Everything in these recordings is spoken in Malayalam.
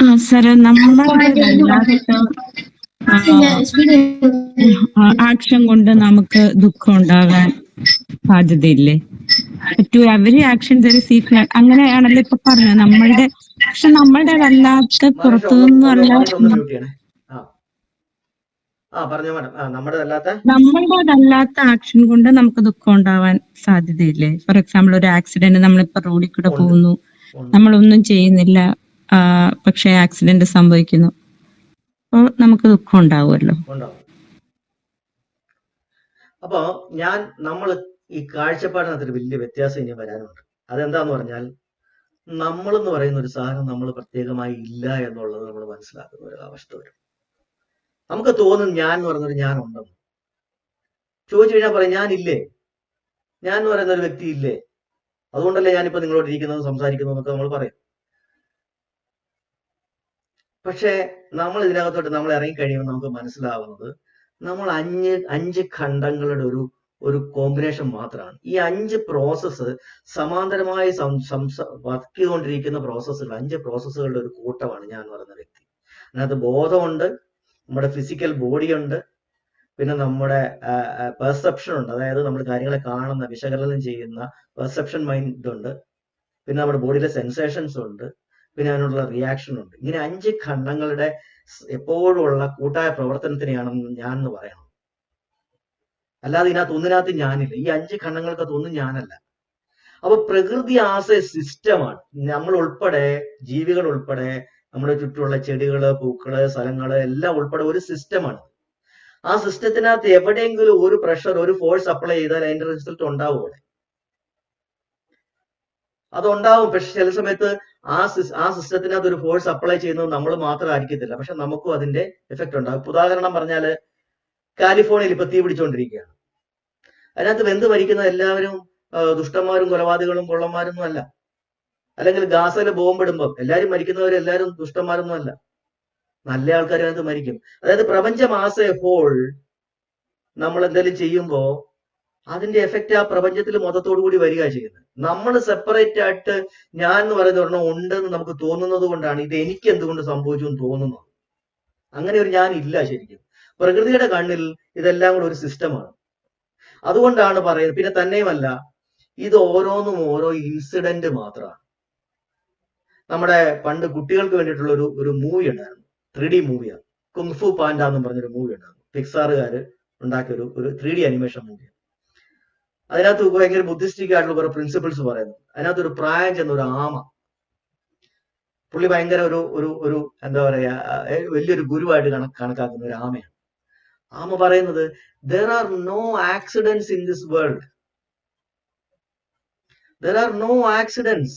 സാറേ, നമ്മളുടേതല്ലാത്ത ആക്ഷൻ കൊണ്ട് നമുക്ക് ദുഃഖം ഉണ്ടാകാൻ സാധ്യതയില്ലേ? To every action there is equal, അങ്ങനെയാണല്ലോ ഇപ്പൊ പറഞ്ഞത്. നമ്മളുടെ പക്ഷെ നമ്മളുടേതല്ലാത്ത പുറത്തു നിന്നുള്ള നമ്മളുടേതല്ലാത്ത ആക്ഷൻ കൊണ്ട് നമുക്ക് ദുഃഖം ഉണ്ടാവാൻ സാധ്യതയില്ലേ? ഫോർ എക്സാമ്പിൾ, ഒരു ആക്സിഡന്റ്, നമ്മളിപ്പോ റോഡിൽ കൂടെ പോകുന്നു, നമ്മളൊന്നും ചെയ്യുന്നില്ല, പക്ഷെ ആക്സിഡന്റ് സംഭവിക്കുന്നു, അപ്പോൾ നമുക്ക് ദുഃഖം ഉണ്ടാവുമല്ലോ. അപ്പോ നമ്മൾ ഈ കാഴ്ചപ്പാടിനകത്തൊരു വലിയ വ്യത്യാസം ഇനി വരാനുണ്ട്. അതെന്താന്ന് പറഞ്ഞാൽ, നമ്മളെന്ന് പറയുന്ന ഒരു സാധനം നമ്മൾ പ്രത്യേകമായി ഇല്ല എന്നുള്ളത് നമ്മൾ മനസ്സിലാക്കുന്ന ഒരു അവസ്ഥ വരും. നമുക്ക് തോന്നും ഞാൻ എന്ന് പറയുന്നൊരു ഞാൻ ഉണ്ടെന്ന്. ചോദിച്ചു കഴിഞ്ഞാൽ പറയും ഞാനില്ലേ, ഞാൻ എന്ന് പറയുന്ന ഒരു വ്യക്തി ഇല്ലേ, അതുകൊണ്ടല്ലേ ഞാനിപ്പോ നിങ്ങളോട് ഇരിക്കുന്നത്, സംസാരിക്കുന്നു എന്നൊക്കെ നമ്മൾ പറയും. പക്ഷെ നമ്മൾ ഇതിനകത്തോട്ട് നമ്മൾ ഇറങ്ങിക്കഴിയുമ്പോൾ നമുക്ക് മനസ്സിലാവുന്നത് നമ്മൾ അഞ്ച് ഖണ്ഡങ്ങളുടെ ഒരു കോമ്പിനേഷൻ മാത്രമാണ്. ഈ 5 പ്രോസസ്സ് സമാന്തരമായി വർക്ക് ചെയ്തുകൊണ്ടിരിക്കുന്ന പ്രോസസ്സുകൾ, 5 പ്രോസസ്സുകളുടെ ഒരു കൂട്ടമാണ് ഞാൻ എന്ന് പറയുന്ന വ്യക്തി. അതിനകത്ത് ബോധമുണ്ട്, നമ്മുടെ ഫിസിക്കൽ ബോഡി ഉണ്ട്, പിന്നെ നമ്മുടെ പെർസെപ്ഷൻ ഉണ്ട്, അതായത് നമ്മൾ കാര്യങ്ങളെ കാണുന്ന, വിശകലനം ചെയ്യുന്ന പെർസെപ്ഷൻ മൈൻഡ് ഉണ്ട്, പിന്നെ നമ്മുടെ ബോഡിയിലെ സെൻസേഷൻസ് ഉണ്ട്, പിന്നെ അതിനുള്ള റിയാക്ഷൻ ഉണ്ട്. ഇങ്ങനെ 5 ഖണ്ഡങ്ങളുടെ എപ്പോഴും ഉള്ള കൂട്ടായ പ്രവർത്തനത്തിനെയാണ് ഞാൻ എന്ന് പറയണം. അല്ലാതെ ഒന്നിനകത്ത് ഞാനില്ല. ഈ 5 ഖണ്ഡങ്ങൾക്കകത്തൊന്നും ഞാനല്ല. അപ്പൊ പ്രകൃതി ആസ് എ സിസ്റ്റമാണ്. നമ്മൾ ഉൾപ്പെടെ, ജീവികൾ ഉൾപ്പെടെ, നമ്മുടെ ചുറ്റുമുള്ള ചെടികള്, പൂക്കള്, സ്ഥലങ്ങള് എല്ലാം ഉൾപ്പെടെ ഒരു സിസ്റ്റമാണ്. ആ സിസ്റ്റത്തിനകത്ത് എവിടെയെങ്കിലും ഒരു പ്രഷർ, ഒരു ഫോഴ്സ് അപ്ലൈ ചെയ്താൽ അതിന്റെ റിസൾട്ട് ഉണ്ടാവും. അതുണ്ടാവും. പക്ഷെ ചില സമയത്ത് ആ സിസ്റ്റത്തിനകത്ത് ഒരു ഫോഴ്സ് അപ്ലൈ ചെയ്യുന്നത് നമ്മൾ മാത്രമായിരിക്കത്തില്ല, പക്ഷെ നമുക്കും അതിന്റെ എഫക്റ്റ് ഉണ്ടാകും. ഉദാഹരണം പറഞ്ഞാല്, കാലിഫോർണിയയിൽ ഇപ്പൊ തീ പിടിച്ചുകൊണ്ടിരിക്കുകയാണ്. അതിനകത്ത് വെന്ത് മരിക്കുന്ന എല്ലാവരും ദുഷ്ടന്മാരും കൊലപാതകളും കൊള്ളന്മാരൊന്നും അല്ല. അല്ലെങ്കിൽ ഗാസയില് ബോംബിടുമ്പോൾ എല്ലാരും മരിക്കുന്നവരെല്ലാരും ദുഷ്ടന്മാരൊന്നും അല്ല, നല്ല ആൾക്കാർ അതിനകത്ത് മരിക്കും. അതായത് പ്രപഞ്ചം ആസ് എ ഹോൾ നമ്മൾ എന്തെങ്കിലും ചെയ്യുമ്പോ അതിന്റെ എഫക്റ്റ് ആ പ്രപഞ്ചത്തിൽ മൊത്തത്തോടു കൂടി വരിക ചെയ്യുന്നത്. നമ്മൾ സെപ്പറേറ്റ് ആയിട്ട് ഞാൻ എന്ന് പറയുന്ന ഒരെണ്ണം ഉണ്ടെന്ന് നമുക്ക് തോന്നുന്നത് കൊണ്ടാണ് ഇത് എനിക്ക് എന്തുകൊണ്ട് സംഭവിച്ചു എന്ന് തോന്നുന്നത്. അങ്ങനെ ഒരു ഞാൻ ഇല്ല ശരിക്കും. പ്രകൃതിയുടെ കണ്ണിൽ ഇതെല്ലാം കൂടെ ഒരു സിസ്റ്റമാണ്. അതുകൊണ്ടാണ് പറയുന്നത്. പിന്നെ തന്നെയുമല്ല, ഇത് ഓരോന്നും ഓരോ ഇൻസിഡന്റ് മാത്രമാണ്. നമ്മുടെ പണ്ട് കുട്ടികൾക്ക് വേണ്ടിയിട്ടുള്ള ഒരു മൂവി ഉണ്ടായിരുന്നു, 3D മൂവിയാണ്, കുങ്ഫു പാൻഡ എന്ന് പറഞ്ഞൊരു മൂവി ഉണ്ടായിരുന്നു. പിക്സാറുകാര് ഉണ്ടാക്കിയ ഒരു 3D അനിമേഷൻ മൂവിയാണ്. അതിനകത്ത് ഭയങ്കര ബുദ്ധിസ്റ്റിക് ആയിട്ടുള്ള കുറെ പ്രിൻസിപ്പിൾസ് പറയുന്നു. അതിനകത്ത് ഒരു പ്രായം ചെന്ന ഒരു ആമ, പുള്ളി ഭയങ്കര ഒരു എന്താ പറയാ, വലിയൊരു ഗുരുവായിട്ട് കണക്കാക്കുന്ന ഒരു ആമയാണ്. ആമ പറയുന്നത്, there are no accidents in this world. There are no accidents.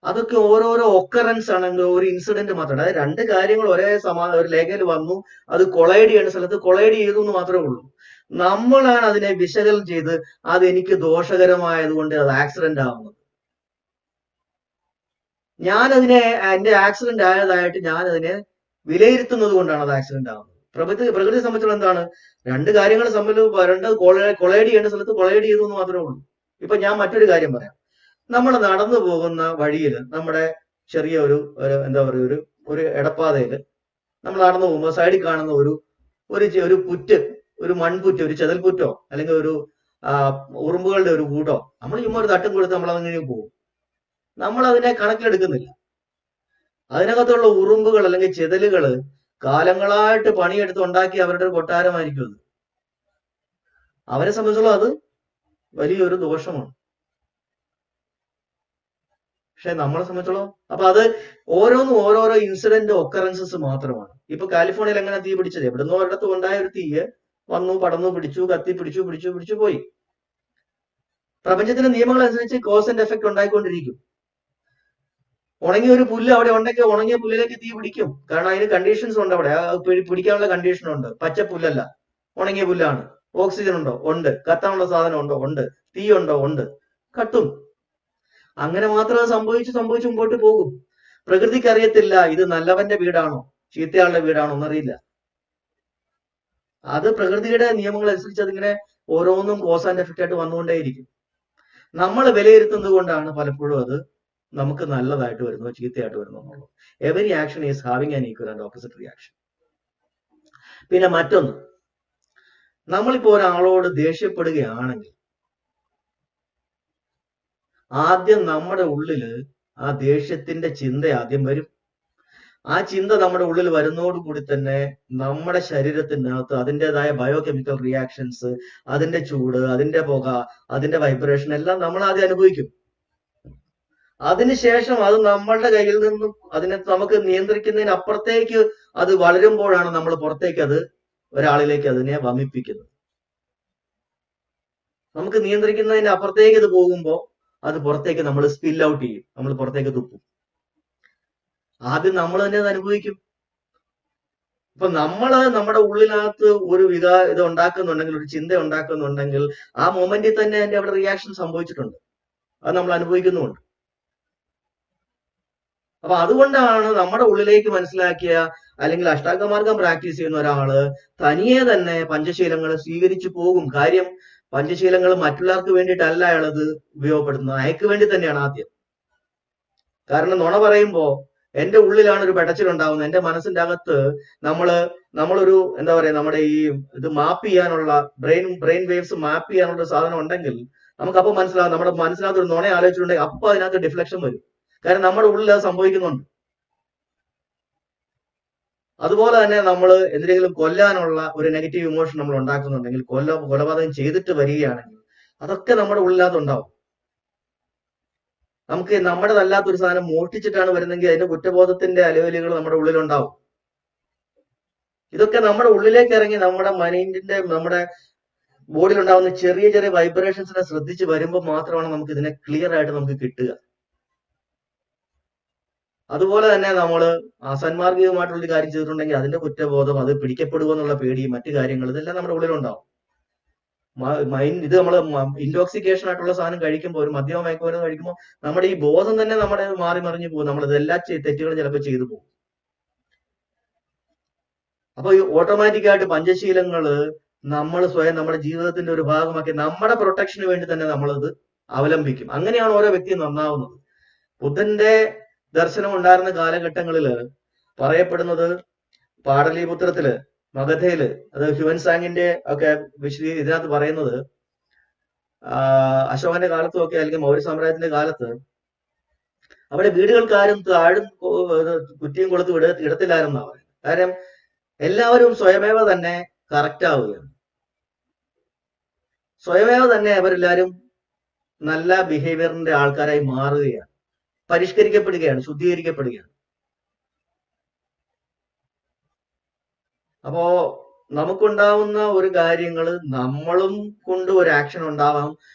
അതൊക്കെ ഓരോരോ ഒക്കറൻസ് ആണെങ്കിൽ ഒരു ഇൻസിഡന്റ് മാത്രമാണ്. അതായത് 2 കാര്യങ്ങൾ ഒരേ ഒരു ലേഖയിൽ വന്നു, അത് കൊളൈഡ് ചെയ്യേണ്ട സ്ഥലത്ത് കൊളൈഡ് ചെയ്തു എന്ന് മാത്രമേ ഉള്ളൂ. നമ്മളാണ് അതിനെ വിശകലനം ചെയ്ത് അത് എനിക്ക് ദോഷകരമായതുകൊണ്ട് അത് ആക്സിഡന്റ് ആവുന്നത്. എന്റെ ആക്സിഡന്റ് ആയതായിട്ട് ഞാൻ അതിനെ വിലയിരുത്തുന്നത് കൊണ്ടാണ് അത് ആക്സിഡന്റ് ആവുന്നത്. പ്രകൃതിയെ സംബന്ധിച്ചുള്ള എന്താണ്, 2 കാര്യങ്ങൾ തമ്മിൽ കൊളൈഡ് ചെയ്യേണ്ട സ്ഥലത്ത് കൊളൈഡ് ചെയ്തു എന്ന് മാത്രമേ ഉള്ളൂ. ഇപ്പൊ ഞാൻ മറ്റൊരു കാര്യം പറയാം. നമ്മൾ നടന്നു പോകുന്ന വഴിയിൽ, നമ്മുടെ ചെറിയ ഒരു എന്താ പറയുക, ഒരു എടപ്പാതയിൽ നമ്മൾ നടന്നു പോകുമ്പോൾ സൈഡിൽ കാണുന്ന ഒരു പുറ്റ്, ഒരു മൺപുറ്റ്, ഒരു ചെതൽപുറ്റോ അല്ലെങ്കിൽ ഒരു ഉറുമ്പുകളുടെ ഒരു കൂടോ, നമ്മൾ ചുമ്മാ ഒരു തട്ടും കൊടുത്ത് നമ്മൾ അങ്ങനെ പോകും. നമ്മൾ അതിനെ കണക്കിലെടുക്കുന്നില്ല. അതിനകത്തുള്ള ഉറുമ്പുകൾ അല്ലെങ്കിൽ ചെതലുകള് കാലങ്ങളായിട്ട് പണിയെടുത്ത് ഉണ്ടാക്കി അവരുടെ ഒരു കൊട്ടാരമായിരിക്കും അത്. അവരെ സംബന്ധിച്ചുള്ള അത് വലിയൊരു ദോഷമാണ്. പക്ഷെ നമ്മളെ സംബന്ധിച്ചോളം അപ്പൊ അത് ഓരോന്നും ഓരോരോ ഇൻസിഡന്റ് ഒക്കറൻസസ് മാത്രമാണ്. ഇപ്പൊ കാലിഫോർണിയയിൽ എങ്ങനെ തീ പിടിച്ചത്, എവിടുന്നോ ഒരിടത്ത് ഉണ്ടായ ഒരു തീയ് വന്നു, പടന്നു, പിടിച്ചു, കത്തി, പിടിച്ചു പോയി. പ്രപഞ്ചത്തിന്റെ നിയമങ്ങൾ അനുസരിച്ച് കോസ് ആൻഡ് എഫക്ട് ഉണ്ടായിക്കൊണ്ടിരിക്കും. ഉണങ്ങിയ ഒരു പുല്ല് അവിടെ ഉണ്ടെങ്കിൽ ഉണങ്ങിയ പുല്ലിലേക്ക് തീ പിടിക്കും. കാരണം അതിന് കണ്ടീഷൻസ് ഉണ്ട് അവിടെ, പിടിക്കാനുള്ള കണ്ടീഷൻ ഉണ്ട്. പച്ച പുല്ലല്ല, ഉണങ്ങിയ പുല്ലാണ്. ഓക്സിജൻ ഉണ്ടോ? ഉണ്ട്. കത്താനുള്ള സാധനം ഉണ്ടോ? ഉണ്ട്. തീ ഉണ്ടോ? ഉണ്ട്. കത്തും. അങ്ങനെ മാത്രമേ സംഭവിച്ച് മുമ്പോട്ട് പോകും. പ്രകൃതിക്ക് അറിയത്തില്ല ഇത് നല്ലവന്റെ വീടാണോ ചീത്തയാളുടെ വീടാണോ എന്നറിയില്ല. അത് പ്രകൃതിയുടെ നിയമങ്ങൾ അനുസരിച്ച് അതിങ്ങനെ ഓരോന്നും കോസ് ആൻഡ് എഫക്റ്റ് ആയിട്ട് വന്നുകൊണ്ടേയിരിക്കും. നമ്മൾ വിലയിരുത്തുന്നത് കൊണ്ടാണ് പലപ്പോഴും അത് നമുക്ക് നല്ലതായിട്ട് വരുന്നോ ചീത്തയായിട്ട് വരുന്നോ എന്നുള്ളത്. Every action is having an equal and opposite reaction. പിന്നെ മറ്റൊന്ന്, നമ്മളിപ്പോ ഒരാളോട് ദേഷ്യപ്പെടുകയാണെങ്കിൽ ആദ്യം നമ്മുടെ ഉള്ളില് ആ ദേഷ്യത്തിന്റെ ചിന്ത ആദ്യം വരും. ആ ചിന്ത നമ്മുടെ ഉള്ളിൽ വരുന്നതോടുകൂടി തന്നെ നമ്മുടെ ശരീരത്തിനകത്ത് അതിൻ്റെതായ ബയോകെമിക്കൽ റിയാക്ഷൻസ്, അതിന്റെ ചൂട്, അതിന്റെ പുക, അതിന്റെ വൈബ്രേഷൻ എല്ലാം നമ്മൾ ആദ്യം അനുഭവിക്കും. അതിനുശേഷം അത് നമ്മളുടെ കയ്യിൽ നിന്നും അതിനെ നമുക്ക് നിയന്ത്രിക്കുന്നതിന് അപ്പുറത്തേക്ക് അത് വളരുമ്പോഴാണ് നമ്മൾ പുറത്തേക്ക് അത് ഒരാളിലേക്ക് അതിനെ വമിപ്പിക്കുന്നത്. നമുക്ക് നിയന്ത്രിക്കുന്നതിന് അപ്പുറത്തേക്ക് ഇത് പോകുമ്പോൾ അത് പുറത്തേക്ക് നമ്മൾ സ്പിൽ ഔട്ട് ചെയ്യും, നമ്മൾ പുറത്തേക്ക് തുപ്പും. ആദ്യം നമ്മൾ തന്നെ അത് അനുഭവിക്കും. അപ്പൊ നമ്മുടെ ഉള്ളിനകത്ത് ഒരു ഇത് ഉണ്ടാക്കുന്നുണ്ടെങ്കിൽ, ഒരു ചിന്ത ഉണ്ടാക്കുന്നുണ്ടെങ്കിൽ ആ മൊമെന്റിൽ തന്നെ അതിന്റെ അവിടെ റിയാക്ഷൻ സംഭവിച്ചിട്ടുണ്ട്, അത് നമ്മൾ അനുഭവിക്കുന്നുമുണ്ട്. അപ്പൊ അതുകൊണ്ടാണ് നമ്മുടെ ഉള്ളിലേക്ക് മനസ്സിലാക്കിയ അല്ലെങ്കിൽ അഷ്ടാംഗമാർഗം പ്രാക്ടീസ് ചെയ്യുന്ന ഒരാള് തനിയെ തന്നെ പഞ്ചശീലങ്ങൾ സ്വീകരിച്ചു പോകും. കാര്യം പഞ്ചശീലങ്ങൾ മറ്റുള്ളവർക്ക് വേണ്ടിയിട്ടല്ല അയാളത് ഉപയോഗപ്പെടുത്തുന്നത്, അയക്ക് വേണ്ടി തന്നെയാണ് ആദ്യം. കാരണം നുണ പറയുമ്പോ എന്റെ ഉള്ളിലാണ് ഒരു പെടച്ചിലുണ്ടാവുന്നത്. എന്റെ മനസ്സിന്റെ അകത്ത് നമ്മളൊരു എന്താ പറയാ, നമ്മുടെ ഈ ഇത് മാപ്പ് ചെയ്യാനുള്ള ബ്രെയിൻ വേവ്സ് മാപ്പ് ചെയ്യാനുള്ള സാധനം ഉണ്ടെങ്കിൽ നമുക്ക് അപ്പൊ മനസ്സിലാവും. നമ്മുടെ മനസ്സിനകത്ത് ഒരു നുണ ആലോചിച്ചിട്ടുണ്ടെങ്കിൽ അപ്പൊ അതിനകത്ത് ഡിഫ്ലക്ഷൻ വരും. കാരണം നമ്മുടെ ഉള്ളിൽ അത് സംഭവിക്കുന്നുണ്ട്. അതുപോലെ തന്നെ നമ്മൾ എന്തെങ്കിലും കൊല്ലാനുള്ള ഒരു നെഗറ്റീവ് ഇമോഷൻ നമ്മൾ ഉണ്ടാക്കുന്നുണ്ടെങ്കിൽ, കൊലപാതകം ചെയ്തിട്ട് വരികയാണെങ്കിൽ അതൊക്കെ നമ്മുടെ ഉള്ളിനകത്ത് ഉണ്ടാവും. നമുക്ക് നമ്മുടേതല്ലാത്തൊരു സാധനം മോഷ്ടിച്ചിട്ടാണ് വരുന്നെങ്കിൽ അതിന്റെ കുറ്റബോധത്തിന്റെ അലവലുകൾ നമ്മുടെ ഉള്ളിലുണ്ടാവും. ഇതൊക്കെ നമ്മുടെ ഉള്ളിലേക്ക് ഇറങ്ങി നമ്മുടെ മൈൻഡിന്റെ, നമ്മുടെ ബോഡിയിൽ ഉണ്ടാവുന്ന ചെറിയ ചെറിയ വൈബ്രേഷൻസിനെ ശ്രദ്ധിച്ച് വരുമ്പോൾ മാത്രമാണ് നമുക്ക് ഇതിനെ ക്ലിയർ ആയിട്ട് നമുക്ക് കിട്ടുക. അതുപോലെ തന്നെ നമ്മൾ അസന്മാർഗികമായിട്ടുള്ള കാര്യം ചെയ്തിട്ടുണ്ടെങ്കിൽ അതിന്റെ കുറ്റബോധം, അത് പിടിക്കപ്പെടുക എന്നുള്ള പേടി, മറ്റു കാര്യങ്ങൾ, ഇതെല്ലാം നമ്മുടെ ഉള്ളിലുണ്ടാവും. ഇത് നമ്മൾ ഇൻടോക്സിക്കേഷൻ ആയിട്ടുള്ള സാധനം കഴിക്കുമ്പോൾ, ഒരു മദ്യമോ മയക്കുമരുന്ന് കഴിക്കുമ്പോൾ നമ്മുടെ ഈ ബോധം തന്നെ നമ്മുടെ മാറി മറിഞ്ഞു പോകും. നമ്മൾ ഇതെല്ലാ തെറ്റുകളും ചിലപ്പോൾ ചെയ്തു പോകും. അപ്പൊ ഈ ഓട്ടോമാറ്റിക്കായിട്ട് പഞ്ചശീലങ്ങള് നമ്മൾ സ്വയം നമ്മുടെ ജീവിതത്തിന്റെ ഒരു ഭാഗമാക്കി നമ്മുടെ പ്രൊട്ടക്ഷന് വേണ്ടി തന്നെ നമ്മളത് അവലംബിക്കും. അങ്ങനെയാണ് ഓരോ വ്യക്തിയും നന്നാവുന്നത്. ബുദ്ധന്റെ ദർശനം ഉണ്ടായിരുന്ന കാലഘട്ടങ്ങളില് പറയപ്പെടുന്നത്, പാടലീപുത്രത്തില്, മഗധയില്, അത് ഹ്യുവൻ സാങ്ങിന്റെ ഒക്കെ ഇതിനകത്ത് പറയുന്നത്, അശോകന്റെ കാലത്തും ഒക്കെ അല്ലെങ്കിൽ മൗര്യ സാമ്രാജ്യത്തിന്റെ കാലത്ത് അവിടെ വീടുകൾക്കാരും താഴും കുറ്റിയും കൊളുത്തും ഇടത്തില്ലായിരുന്നാ പറയുന്നത്. കാരണം എല്ലാവരും സ്വയമേവ തന്നെ കറക്റ്റ് ആവുകയാണ്. സ്വയമേവ തന്നെ അവരെല്ലാരും നല്ല ബിഹേവിയറിന്റെ ആൾക്കാരായി മാറുകയാണ്, പരിഷ്കരിക്കപ്പെടുകയാണ്, ശുദ്ധീകരിക്കപ്പെടുകയാണ്. അപ്പോ നമുക്കുണ്ടാവുന്ന ഒരു കാര്യങ്ങള് നമ്മളും കൊണ്ട് ഒരു ആക്ഷൻ ഉണ്ടാവാം,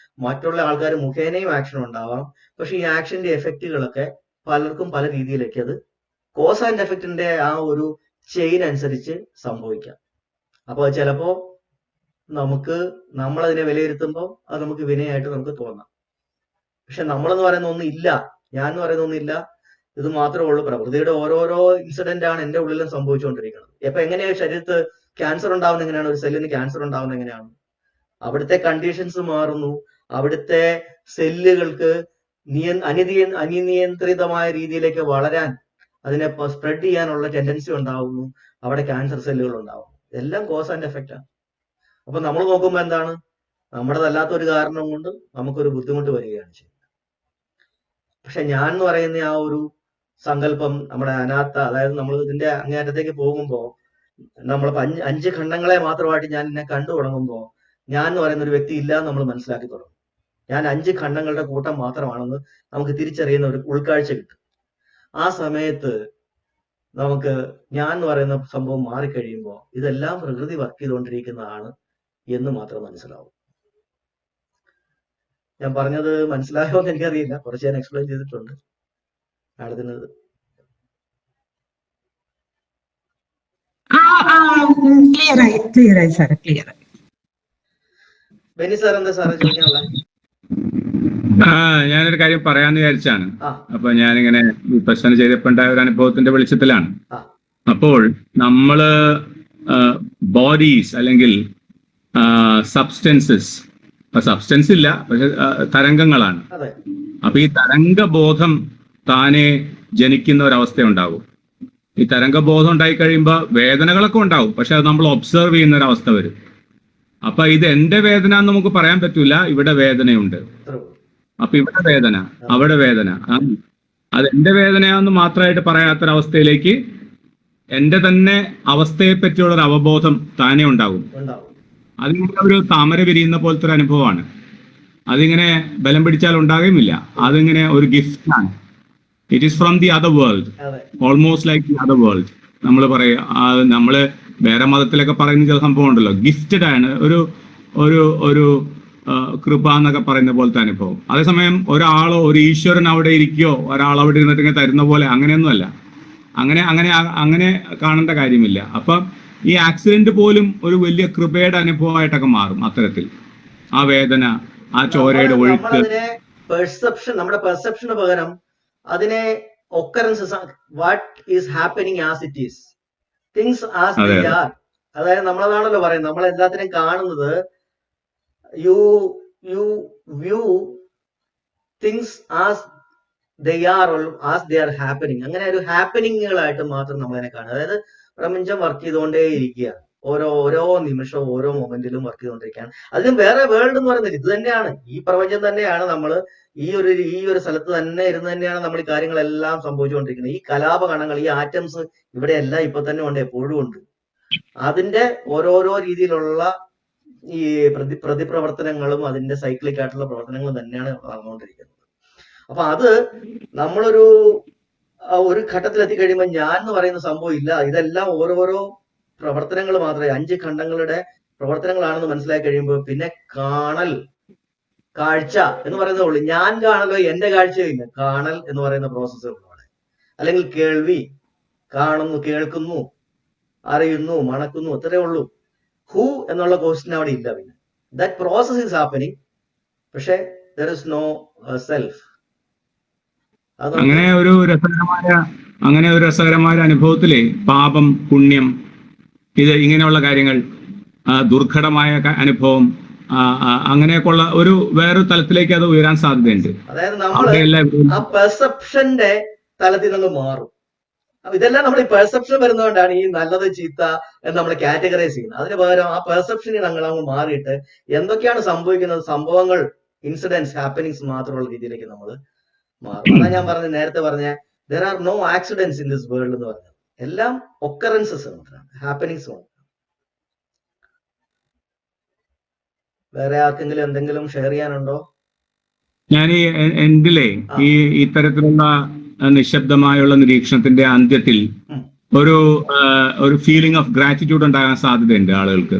മറ്റുള്ള ആൾക്കാർ മുഖേനയും ആക്ഷൻ ഉണ്ടാവാം. പക്ഷെ ഈ ആക്ഷന്റെ എഫക്റ്റുകളൊക്കെ പലർക്കും പല രീതിയിലേക്ക് അത് കോസ് ആൻഡ് എഫക്റ്റിന്റെ ആ ഒരു ചെയിൻ അനുസരിച്ച് സംഭവിക്കാം. അപ്പൊ ചിലപ്പോ നമ്മളതിനെ വിലയിരുത്തുമ്പോൾ അത് നമുക്ക് വിനയായിട്ട് നമുക്ക് തോന്നാം. പക്ഷെ നമ്മളെന്ന് പറയുന്ന ഒന്നും ഇല്ല, ഞാൻ എന്ന് പറയുന്ന ഒന്നില്ല, ഇത് മാത്രമേ ഉള്ളൂ. പ്രകൃതിയുടെ ഓരോരോ ഇൻസിഡന്റ് ആണ് എന്റെ ഉള്ളിലും സംഭവിച്ചുകൊണ്ടിരിക്കുന്നത്. ഇപ്പൊ എങ്ങനെയാണ് ശരീരത്ത് ക്യാൻസർ ഉണ്ടാവുന്നത്, എങ്ങനെയാണ് ഒരു സെല്ലിന് ക്യാൻസർ ഉണ്ടാവുന്നത്, എങ്ങനെയാണ് അവിടുത്തെ കണ്ടീഷൻസ് മാറുന്നു, അവിടുത്തെ സെല്ലുകൾക്ക് അനിയന്ത്രിതമായ രീതിയിലേക്ക് വളരാൻ, അതിനെ സ്പ്രെഡ് ചെയ്യാനുള്ള ടെൻഡൻസി ഉണ്ടാവുന്നു, അവിടെ ക്യാൻസർ സെല്ലുകൾ ഉണ്ടാവും. ഇതെല്ലാം കോസ് ആൻഡ് എഫക്റ്റ് ആണ്. അപ്പൊ നമ്മൾ നോക്കുമ്പോൾ എന്താണ്, നമ്മുടേതല്ലാത്ത ഒരു കാരണം കൊണ്ട് നമുക്കൊരു ബുദ്ധിമുട്ട് വരികയാണ് ചെയ്യുന്നത്. പക്ഷെ ഞാൻ എന്ന് പറയുന്ന ആ ഒരു സങ്കല്പം നമ്മുടെ അനാത്ത, അതായത് നമ്മൾ ഇതിന്റെ അങ്ങേയറ്റത്തേക്ക് പോകുമ്പോൾ നമ്മൾ 5 ഖണ്ഡങ്ങളെ മാത്രമായിട്ട് ഞാൻ എന്നെ കണ്ടു തുടങ്ങുമ്പോൾ ഞാൻ എന്ന് പറയുന്ന ഒരു വ്യക്തി ഇല്ല എന്ന് നമ്മൾ മനസ്സിലാക്കി തുടങ്ങും. ഞാൻ 5 ഖണ്ഡങ്ങളുടെ കൂട്ടം മാത്രമാണെന്ന് നമുക്ക് തിരിച്ചറിയുന്ന ഒരു ഉൾക്കാഴ്ച കിട്ടും. ആ സമയത്ത് നമുക്ക് ഞാൻ എന്ന് പറയുന്ന സംഭവം മാറിക്കഴിയുമ്പോൾ ഇതെല്ലാം പ്രകൃതി വർക്ക് ചെയ്തുകൊണ്ടിരിക്കുന്നതാണ് എന്ന് മാത്രം മനസ്സിലാവും. ഞാൻ പറഞ്ഞത് മനസ്സിലായോ എന്ന് എനിക്കറിയില്ല, കുറച്ച് ഞാൻ എക്സ്പ്ലെയിൻ ചെയ്തിട്ടുണ്ട്. മാഡത്തിന് ക്ലിയർ ആയി സാർ, ക്ലിയർ ആയി. ബെന്നി സാർ എന്താ സാറേ ചോദിക്കാനുള്ള? ഞാനൊരു കാര്യം പറയാന്ന് വിചാരിച്ചാണ്. അപ്പൊ ഞാനിങ്ങനെ വിപස්සന ചെയ്തപ്പോ ഉണ്ടായ ഒരു അനുഭവത്തിന്റെ വെളിച്ചത്തിലാണ്. അപ്പോൾ നമ്മള് ബോഡീസ് അല്ലെങ്കിൽ സബ്സ്റ്റൻസസ്, സബ്സ്റ്റൻസ് ഇല്ല പക്ഷെ തരംഗങ്ങളാണ്. അപ്പൊ ഈ തരംഗബോധം താനെ ജനിക്കുന്ന ഒരവസ്ഥയുണ്ടാകും. ഈ തരംഗബോധം ഉണ്ടായി കഴിയുമ്പോൾ വേദനകളൊക്കെ ഉണ്ടാവും, പക്ഷെ അത് നമ്മൾ ഒബ്സർവ് ചെയ്യുന്ന ഒരു അവസ്ഥ വരും. അപ്പൊ ഇത് എന്റെ വേദന എന്ന് നമുക്ക് പറയാൻ പറ്റൂല, ഇവിടെ വേദനയുണ്ട്. അപ്പൊ ഇവിടെ വേദന, അവിടെ വേദന, അത് എന്റെ വേദനയാണെന്ന് മാത്രമായിട്ട് പറയാത്തൊരവസ്ഥയിലേക്ക് എന്റെ തന്നെ അവസ്ഥയെ പറ്റിയുള്ള ഒരു അവബോധം താനെ ഉണ്ടാകും. അതിങ്ങനെ ഒരു താമര വിരിയുന്ന പോലത്തെ ഒരു അനുഭവമാണ്. അതിങ്ങനെ ബലം പിടിച്ചാൽ ഉണ്ടാകുമില്ല. അതിങ്ങനെ ഒരു ഗിഫ്റ്റാണ്. It is from the other world, almost like the other world. നമ്മൾ പറയും, നമ്മള് വേറെ മതത്തിലൊക്കെ പറയുന്ന ചില സംഭവം ഉണ്ടല്ലോ, ഗിഫ്റ്റഡ് ആണ്, ഒരു ഒരു ഒരു കൃപ എന്നൊക്കെ പറയുന്ന പോലത്തെ അനുഭവം. അതേസമയം ഒരാളോ ഒരു ഈശ്വരൻ അവിടെ ഇരിക്കുകയോ ഒരാൾ അവിടെ ഇരുന്നിട്ട് ഇങ്ങനെ തരുന്ന പോലെ അങ്ങനെയൊന്നുമല്ല. അങ്ങനെ അങ്ങനെ അങ്ങനെ കാണേണ്ട കാര്യമില്ല. അപ്പൊ ഈ ആക്സിഡന്റ് പോലും ഒരു വലിയ കൃപയുടെ അനുഭവമായിട്ടൊക്കെ മാറും. അത്തരത്തിൽ ആ വേദന, ആ ചോരയുടെ ഒഴുക്ക്, പെർസെപ്ഷൻ, നമ്മുടെ പെർസെപ്ഷന് പകരം അതിനെ occurrences, what is happening as it is, things as they are. അതായത് നമ്മളതാണല്ലോ പറയുന്നത്, നമ്മൾ എല്ലാത്തിനെയും കാണുന്നത് you view things as they are, as they are happening. അങ്ങനെ ഒരു ഹാപ്പനിങ്ങുകളായിട്ട് മാത്രം നമ്മളതിനെ കാണുക. അതായത് പ്രപഞ്ചം വർക്ക് ചെയ്തുകൊണ്ടേ ഇരിക്കുകയാണ്, ഓരോ നിമിഷവും ഓരോ മൊമെന്റിലും വർക്ക് ചെയ്തുകൊണ്ടിരിക്കുകയാണ്. അതിലും വേറെ വേൾഡ് എന്ന് പറയുന്നത് ഇത് തന്നെയാണ്, ഈ പ്രപഞ്ചം തന്നെയാണ്. നമ്മൾ ഈ ഒരു സ്ഥലത്ത് തന്നെ ഇരുന്ന് തന്നെയാണ് നമ്മൾ ഈ കാര്യങ്ങളെല്ലാം സംഭവിച്ചുകൊണ്ടിരിക്കുന്നത്. ഈ കലാപ കണങ്ങൾ, ഈ ആറ്റംസ് ഇവിടെ എല്ലാം ഇപ്പൊ തന്നെ ഉണ്ട്, എപ്പോഴും ഉണ്ട്. അതിന്റെ ഓരോരോ രീതിയിലുള്ള ഈ പ്രതിപ്രവർത്തനങ്ങളും അതിന്റെ സൈക്ലിക് ആയിട്ടുള്ള പ്രവർത്തനങ്ങളും തന്നെയാണ് നടന്നുകൊണ്ടിരിക്കുന്നത്. അപ്പൊ അത് നമ്മളൊരു ഘട്ടത്തിൽ എത്തിക്കഴിയുമ്പോൾ ഞാൻ എന്ന് പറയുന്ന സംഭവം ഇല്ല, ഇതെല്ലാം ഓരോരോ പ്രവർത്തനങ്ങൾ മാത്രമേ, 5 ഖണ്ഡങ്ങളുടെ പ്രവർത്തനങ്ങളാണെന്ന് മനസ്സിലാക്കി കഴിയുമ്പോൾ പിന്നെ കാഴ്ച എന്ന് പറയുന്നതേ ഉള്ളൂ. ഞാൻ കാണലോ എന്റെ കാഴ്ചയില്ല, കാണൽ എന്ന് പറയുന്ന പ്രോസസ്സേ ഉള്ളൂ അവിടെ. അല്ലെങ്കിൽ കേൾവി, കാണുന്നു, കേൾക്കുന്നു, അറിയുന്നു, മണക്കുന്നു, അത്രേ ഉള്ളൂ. ഹൂ എന്നുള്ള ക്വസ്റ്റ്യൻ അവിടെ ഇല്ല. പിന്നെ ദാറ്റ് പ്രോസസ് ഈസ് ഹാപ്പനിങ്, പക്ഷെ ദർ ഇസ് നോ സെൽഫ്. അങ്ങനെ ഒരു രസകരമായ അനുഭവത്തിലെ പാപം, പുണ്യം, ഇത് ഇങ്ങനെയുള്ള കാര്യങ്ങൾ, ദുർഘടമായ അനുഭവം, അങ്ങനെയൊക്കെയുള്ള ഒരു വേറൊരു തലത്തിലേക്ക് അത് ഉയരാൻ സാധ്യതയുണ്ട്. അതായത് നമ്മൾ ആ പെർസെപ്ഷന്റെ തലത്തിൽ നിന്ന് മാറും. ഇതെല്ലാം നമ്മൾ ഈ പെർസെപ്ഷൻ വരുന്നതുകൊണ്ടാണ് ഈ നല്ലത് ചീത്ത എന്ന് നമ്മൾ കാറ്റഗറൈസ് ചെയ്യുന്നത്. അതിന് പകരം ആ പെർസെപ്ഷനിൽ നമ്മൾ മാറിയിട്ട് എന്തൊക്കെയാണ് സംഭവിക്കുന്നത്, സംഭവങ്ങൾ, ഇൻസിഡൻസ്, ഹാപ്പനിങ്സ് മാത്രമുള്ള രീതിയിലേക്ക് നമ്മൾ മാറും. അതാ ഞാൻ നേരത്തെ പറഞ്ഞ there are no accidents in this world എന്ന് പറഞ്ഞത്. എല്ലാം ഒക്കറൻസസ് മാത്രമാണ്, ഹാപ്പനിങ്സ് മാത്രം. വേറെ ആർക്കെങ്കിലും എന്തെങ്കിലും ഷെയർ ചെയ്യാനുണ്ടോ? ഞാൻ ഈ എൻഡിലെ ഈ ഇത്തരത്തിലുള്ള നിശബ്ദമായുള്ള നിരീക്ഷണത്തിന്റെ അന്ത്യത്തിൽ ഒരു ഫീലിംഗ് ഓഫ് ഗ്രാറ്റിറ്റ്യൂഡ് ഉണ്ടാകാൻ സാധ്യതയുണ്ട് ആളുകൾക്ക്.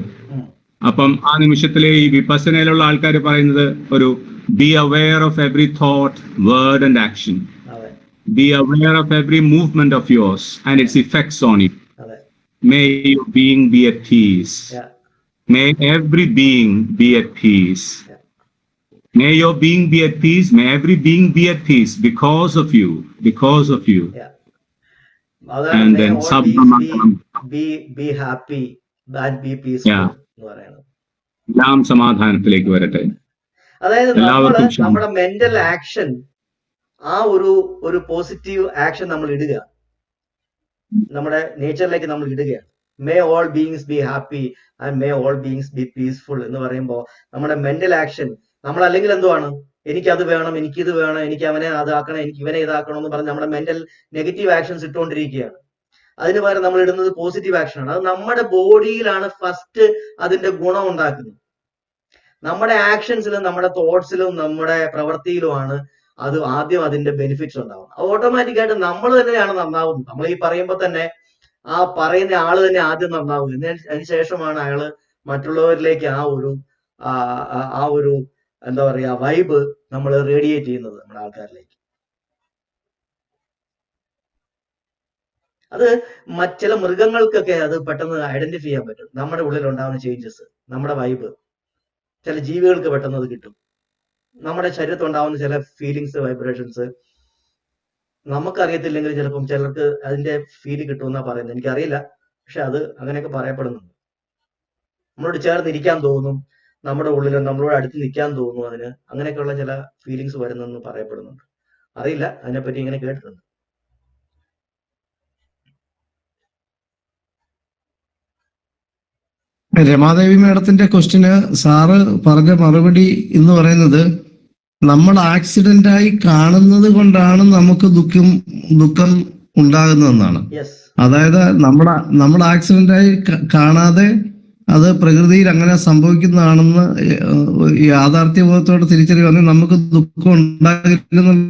അപ്പം ആ നിമിഷത്തിലെ ഈ വിപස්සനയിലുള്ള ആൾക്കാർ പറയുന്നത് ഒരു be aware of every thought, word and action. Be aware of every movement of yours and its effects on you. May your being be at peace. May every being be at peace. May your being be at peace. May every being be at peace because of you. Because of you. And then be happy and be peaceful. എല്ലാം സമാധാനത്തിലേക്ക് വരട്ടെ. അതായത് നമ്മുടെ മെന്റൽ ആക്ഷൻ, ആ ഒരു പോസിറ്റീവ് ആക്ഷൻ നമ്മൾ ഇടുക, നമ്മുടെ നേച്ചറിലേക്ക് നമ്മൾ ഇടുകയാണ്. May all beings be happy and may all beings B peaceful എന്ന് പറയുമ്പോൾ നമ്മുടെ മെന്റൽ ആക്ഷൻ, നമ്മൾ അല്ലെങ്കിൽ എന്തുവാണ്, എനിക്കത് വേണം, എനിക്കിത് വേണം, എനിക്ക് അവനെ അതാക്കണം, എനിക്ക് ഇവനെ ഇതാക്കണം എന്ന് പറഞ്ഞ് നമ്മുടെ മെന്റൽ നെഗറ്റീവ് ആക്ഷൻസ് ഇട്ടുകൊണ്ടിരിക്കുകയാണ്. അതിന് പകരം നമ്മൾ ഇടുന്നത് പോസിറ്റീവ് ആക്ഷൻ ആണ്. അത് നമ്മുടെ ബോഡിയിലാണ് ഫസ്റ്റ് അതിന്റെ ഗുണം ഉണ്ടാക്കുന്നത്. നമ്മുടെ ആക്ഷൻസിലും നമ്മുടെ തോട്ട്സിലും നമ്മുടെ പ്രവൃത്തിയിലുമാണ് അത് ആദ്യം അതിന്റെ ബെനിഫിറ്റ്സ് ഉണ്ടാവും. ഓട്ടോമാറ്റിക് ആയിട്ട് നമ്മൾ തന്നെയാണ് നന്നാവുന്നത്. നമ്മൾ ഈ പറയുമ്പോൾ തന്നെ ആ പറയുന്ന ആള് തന്നെ ആദ്യം നന്നാവും. അതിനുശേഷമാണ് അയാള് മറ്റുള്ളവരിലേക്ക് ആ ഒരു എന്താ പറയാ വൈബ് നമ്മൾ റേഡിയേറ്റ് ചെയ്യുന്നത് നമ്മുടെ ആൾക്കാരിലേക്ക്. അത് ചില മൃഗങ്ങൾക്കൊക്കെ അത് പെട്ടെന്ന് ഐഡന്റിഫൈ ചെയ്യാൻ പറ്റും, നമ്മുടെ ഉള്ളിൽ ഉണ്ടാകുന്ന ചേഞ്ചസ്, നമ്മുടെ വൈബ്. ചില ജീവികൾക്ക് പെട്ടെന്ന് അത് കിട്ടും. നമ്മുടെ ശരീരത്തിൽ ഉണ്ടാവുന്ന ചില ഫീലിങ്സ്, വൈബ്രേഷൻസ് നമുക്കറിയത്തില്ലെങ്കിൽ ചിലപ്പം ചിലർക്ക് അതിന്റെ ഫീല് കിട്ടുമെന്നാ പറയുന്നത്. എനിക്കറിയില്ല, പക്ഷെ അത് അങ്ങനെയൊക്കെ പറയപ്പെടുന്നുണ്ട്. നമ്മളോട് ചേർന്ന് ഇരിക്കാൻ തോന്നും, നമ്മുടെ ഉള്ളിൽ നമ്മളോട് അടുത്ത് നിൽക്കാൻ തോന്നും, അതിന് അങ്ങനെയൊക്കെയുള്ള ചില ഫീലിങ്സ് വരുന്നെന്ന് പറയപ്പെടുന്നുണ്ട്. അറിയില്ല, അതിനെപ്പറ്റി ഇങ്ങനെ കേട്ടിട്ടുണ്ട്. രമാദേവി മേഡത്തിന്റെ ക്വസ്റ്റിന് സാറ് പറഞ്ഞ മറുപടി എന്ന് പറയുന്നത്, നമ്മൾ ആക്സിഡന്റായി കാണുന്നത് കൊണ്ടാണ് നമുക്ക് ദുഃഖം ഉണ്ടാകുന്നതെന്നാണ്. യെസ്, അതായത് നമ്മൾ ആക്സിഡന്റായി കാണാതെ അത് പ്രകൃതിയിൽ അങ്ങനെ സംഭവിക്കുന്നതാണെന്ന് യാഥാർത്ഥ്യബോധത്തോടെ തിരിച്ചറിയുവാണെങ്കിൽ നമുക്ക് ദുഃഖം ഉണ്ടാകില്ലെന്നുള്ള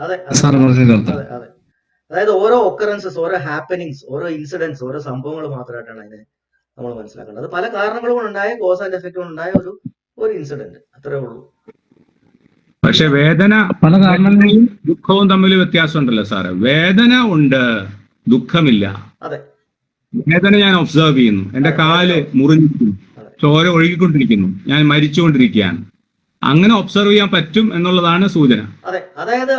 അതെ സാർ പറഞ്ഞതിന്റെ അർത്ഥം. അതെ അതെ. അതായത് ഓരോ ഒക്കറൻസസ്, ഓരോ ഹാപ്പനിങ്സ്, ഓരോ ഇൻസിഡൻസ്, ഓരോ സംഭവങ്ങൾ മാത്രമായിട്ടാണ് അതിനെ നമ്മൾ മനസ്സിലാക്കേണ്ടത്. അത് പല കാരണങ്ങളും ഉണ്ടായ, കോസ് ആൻഡ് എഫക്റ്റ് ഉണ്ടായ ഒരു ഇൻസിഡന്റ്, അത്രേ ഉള്ളൂ. പക്ഷെ വേദന, പല കാരണങ്ങളും ദുഃഖവും തമ്മിൽ വ്യത്യാസമുണ്ടല്ലോ സാറ്. വേദന ഉണ്ട്, ദുഃഖമില്ല. അതെ, വേദന ഞാൻ ഒബ്സർവ് ചെയ്യുന്നു. എന്റെ കാല് മുറിഞ്ഞിരിക്കുന്നു, ചോര ഒഴുകിക്കൊണ്ടിരിക്കുന്നു, ഞാൻ മരിച്ചുകൊണ്ടിരിക്കുകയാണ്. അങ്ങനെ ഒബ്സർവ് ചെയ്യാൻ പറ്റും എന്നുള്ളതാണ് സൂചന. അതെ. അതായത്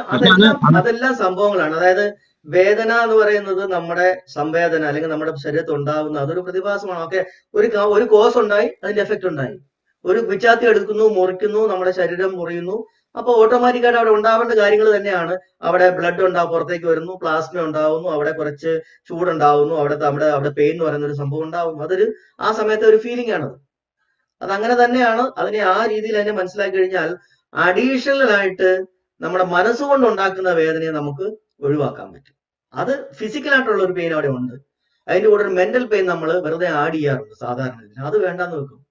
അതെല്ലാം സംഭവങ്ങളാണ്. അതായത് വേദന എന്ന് പറയുന്നത് നമ്മുടെ സംവേദന അല്ലെങ്കിൽ നമ്മുടെ ശരീരത്തിൽ ഉണ്ടാവുന്ന അതൊരു പ്രതിഭാസമാണ്. ഓക്കെ, ഒരു കോസ് ഉണ്ടായി, അതിന്റെ എഫക്റ്റ് ഉണ്ടായി. ഒരു വിച്ചാത്തി എടുക്കുന്നു, മുറിക്കുന്നു, നമ്മുടെ ശരീരം മുറിയുന്നു. അപ്പൊ ഓട്ടോമാറ്റിക്കായിട്ട് അവിടെ ഉണ്ടാവേണ്ട കാര്യങ്ങൾ തന്നെയാണ്. അവിടെ ബ്ലഡ് പുറത്തേക്ക് വരുന്നു, പ്ലാസ്മ ഉണ്ടാവുന്നു, അവിടെ കുറച്ച് ചൂടുണ്ടാവുന്നു, അവിടെ പെയിൻ എന്ന് പറയുന്ന ഒരു സംഭവം ഉണ്ടാവുന്നു. ആ സമയത്തെ ഒരു ഫീലിംഗ് ആണത്. അതങ്ങനെ തന്നെയാണ്. അതിനെ ആ രീതിയിൽ അതിനെ മനസ്സിലാക്കി കഴിഞ്ഞാൽ അഡീഷണൽ ആയിട്ട് നമ്മുടെ മനസ്സുകൊണ്ട് ഉണ്ടാക്കുന്ന വേദനയെ നമുക്ക് ഒഴിവാക്കാൻ പറ്റും. അത് ഫിസിക്കലായിട്ടുള്ള ഒരു പെയിൻ അവിടെ ഉണ്ട്. അതിന്റെ കൂടെ ഒരു മെന്റൽ പെയിൻ നമ്മൾ വെറുതെ ആഡ് ചെയ്യാറുണ്ട് സാധാരണ. അത് വേണ്ടാന്ന് വെക്കും.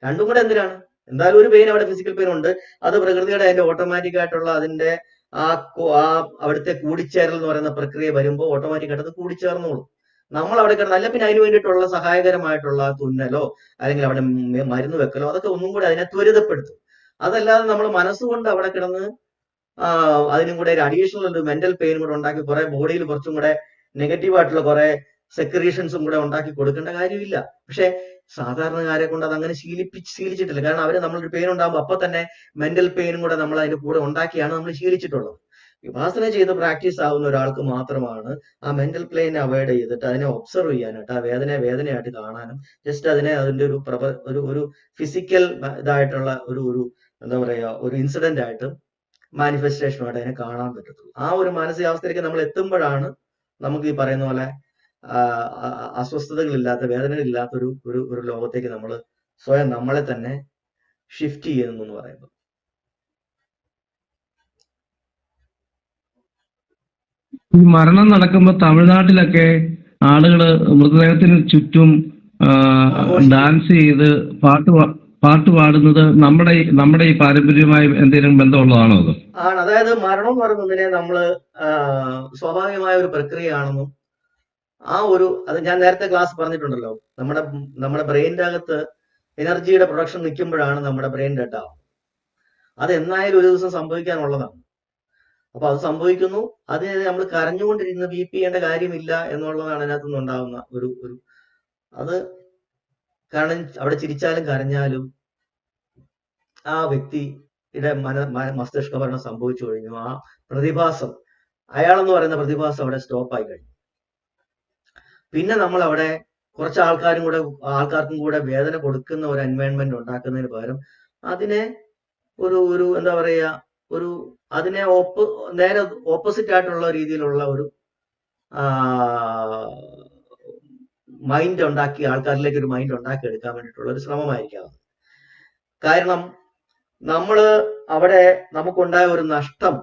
രണ്ടും കൂടെ എന്തിനാണ്? എന്തായാലും ഒരു പെയിൻ അവിടെ, ഫിസിക്കൽ പെയിൻ ഉണ്ട്. അത് പ്രകൃതിയുടെ അതിന്റെ ഓട്ടോമാറ്റിക് ആയിട്ടുള്ള അതിന്റെ അവിടുത്തെ കൂടിച്ചേരൽ എന്ന് പറയുന്ന പ്രക്രിയ വരുമ്പോൾ ഓട്ടോമാറ്റിക്കായിട്ട് അത് കൂടിച്ചേർന്നോളൂ. നമ്മൾ അവിടെ കിടന്ന് അല്ല പിന്നെ അതിന് വേണ്ടിയിട്ടുള്ള സഹായകരമായിട്ടുള്ള തുന്നലോ അല്ലെങ്കിൽ അവിടെ മരുന്ന് വെക്കലോ അതൊക്കെ ഒന്നും കൂടെ അതിനെ ത്വരിതപ്പെടുത്തും. അതല്ലാതെ നമ്മൾ മനസ്സുകൊണ്ട് അവിടെ കിടന്ന് അതിനും കൂടെ ഒരു അഡീഷണൽ ഒരു മെന്റൽ പെയിൻ കൂടെ ഉണ്ടാക്കി കുറെ ബോഡിയിൽ കുറച്ചും കൂടെ നെഗറ്റീവ് ആയിട്ടുള്ള കുറെ സെക്രീഷൻസും കൂടെ ഉണ്ടാക്കി കൊടുക്കേണ്ട കാര്യമില്ല. പക്ഷെ സാധാരണക്കാരെ കൊണ്ട് അത് അങ്ങനെ ശീലിച്ചിട്ടില്ല. കാരണം അവര് നമ്മളൊരു പെയിൻ ഉണ്ടാകുമ്പോൾ അപ്പൊ തന്നെ മെന്റൽ പെയിനും കൂടെ നമ്മൾ അതിന്റെ കൂടെ ഉണ്ടാക്കിയാണ് നമ്മൾ ശീലിച്ചിട്ടുള്ളത്. വിപാസന ചെയ്ത് പ്രാക്ടീസ് ആവുന്ന ഒരാൾക്ക് മാത്രമാണ് ആ മെന്റൽ പ്ലെയിനെ അവോയ്ഡ് ചെയ്തിട്ട് അതിനെ ഒബ്സർവ് ചെയ്യാനായിട്ട്, ആ വേദനയായിട്ട് കാണാനും, ജസ്റ്റ് അതിന്റെ ഒരു ഫിസിക്കൽ ഇതായിട്ടുള്ള ഒരു എന്താ പറയാ ഒരു ഇൻസിഡന്റ് ആയിട്ട് മാനിഫെസ്റ്റേഷനുമായിട്ട് അതിനെ കാണാൻ പറ്റത്തുള്ളൂ. ആ ഒരു മാനസികാവസ്ഥയിലേക്ക് നമ്മൾ എത്തുമ്പോഴാണ് നമുക്ക് ഈ പറയുന്ന പോലെ അസ്വസ്ഥതകളില്ലാത്ത, വേദനകളില്ലാത്ത ഒരു ലോകത്തേക്ക് നമ്മൾ സ്വയം നമ്മളെ തന്നെ ഷിഫ്റ്റ് ചെയ്യുന്നു എന്ന് പറയുന്നത്. ഈ മരണം നടക്കുമ്പോ തമിഴ്നാട്ടിലൊക്കെ ആളുകള് മൃതദേഹത്തിന് ചുറ്റും ഡാൻസ് ചെയ്ത് പാട്ട് പാടുന്നത് നമ്മുടെ ഈ പാരമ്പര്യവുമായി എന്തെങ്കിലും ബന്ധമുള്ളതാണോ അത്? ആണ്. അതായത് മരണം എന്ന് പറയുന്നതിനെ നമ്മള് സ്വാഭാവികമായ ഒരു പ്രക്രിയയാണെന്നും അത് ഞാൻ നേരത്തെ ക്ലാസ് പറഞ്ഞിട്ടുണ്ടല്ലോ. നമ്മുടെ ബ്രെയിനിന്റെ അകത്ത് എനർജിയുടെ പ്രൊഡക്ഷൻ നിൽക്കുമ്പോഴാണ് നമ്മുടെ ബ്രെയിൻ ഡെഡ് ആവുന്നത്. അത് എന്നായാലും ഒരു ദിവസം സംഭവിക്കാനുള്ളതാണ്. അപ്പൊ അത് സംഭവിക്കുന്നു. അതിനെ നമ്മൾ കരഞ്ഞുകൊണ്ടിരുന്ന് ബീപ്പ് ചെയ്യേണ്ട കാര്യമില്ല എന്നുള്ളതാണ് അതിനകത്ത് നിന്നുണ്ടാവുന്ന ഒരു അത്. കാരണം അവിടെ ചിരിച്ചാലും കരഞ്ഞാലും ആ വ്യക്തിയുടെ മസ്തിഷ്ക മരണം സംഭവിച്ചു കഴിഞ്ഞു. ആ പ്രതിഭാസം, അയാളെന്ന് പറയുന്ന പ്രതിഭാസം അവിടെ സ്റ്റോപ്പായി കഴിഞ്ഞു. പിന്നെ നമ്മൾ അവിടെ കുറച്ച് ആൾക്കാർക്കും കൂടെ വേദന കൊടുക്കുന്ന ഒരു എൻവയോൺമെന്റ് ഉണ്ടാക്കുന്നതിന് പകരം അതിനെ ഒരു എന്താ പറയാ അതിനെ നേരെ ഓപ്പോസിറ്റ് ആയിട്ടുള്ള രീതിയിലുള്ള ഒരു മൈൻഡ് ഉണ്ടാക്കി, ആൾക്കാരിലേക്ക് ഒരു മൈൻഡ് ഉണ്ടാക്കി എടുക്കാൻ വേണ്ടിയിട്ടുള്ള ഒരു ശ്രമമായിരിക്കാം. കാരണം അവിടെ നമുക്കുണ്ടായ ഒരു നഷ്ടം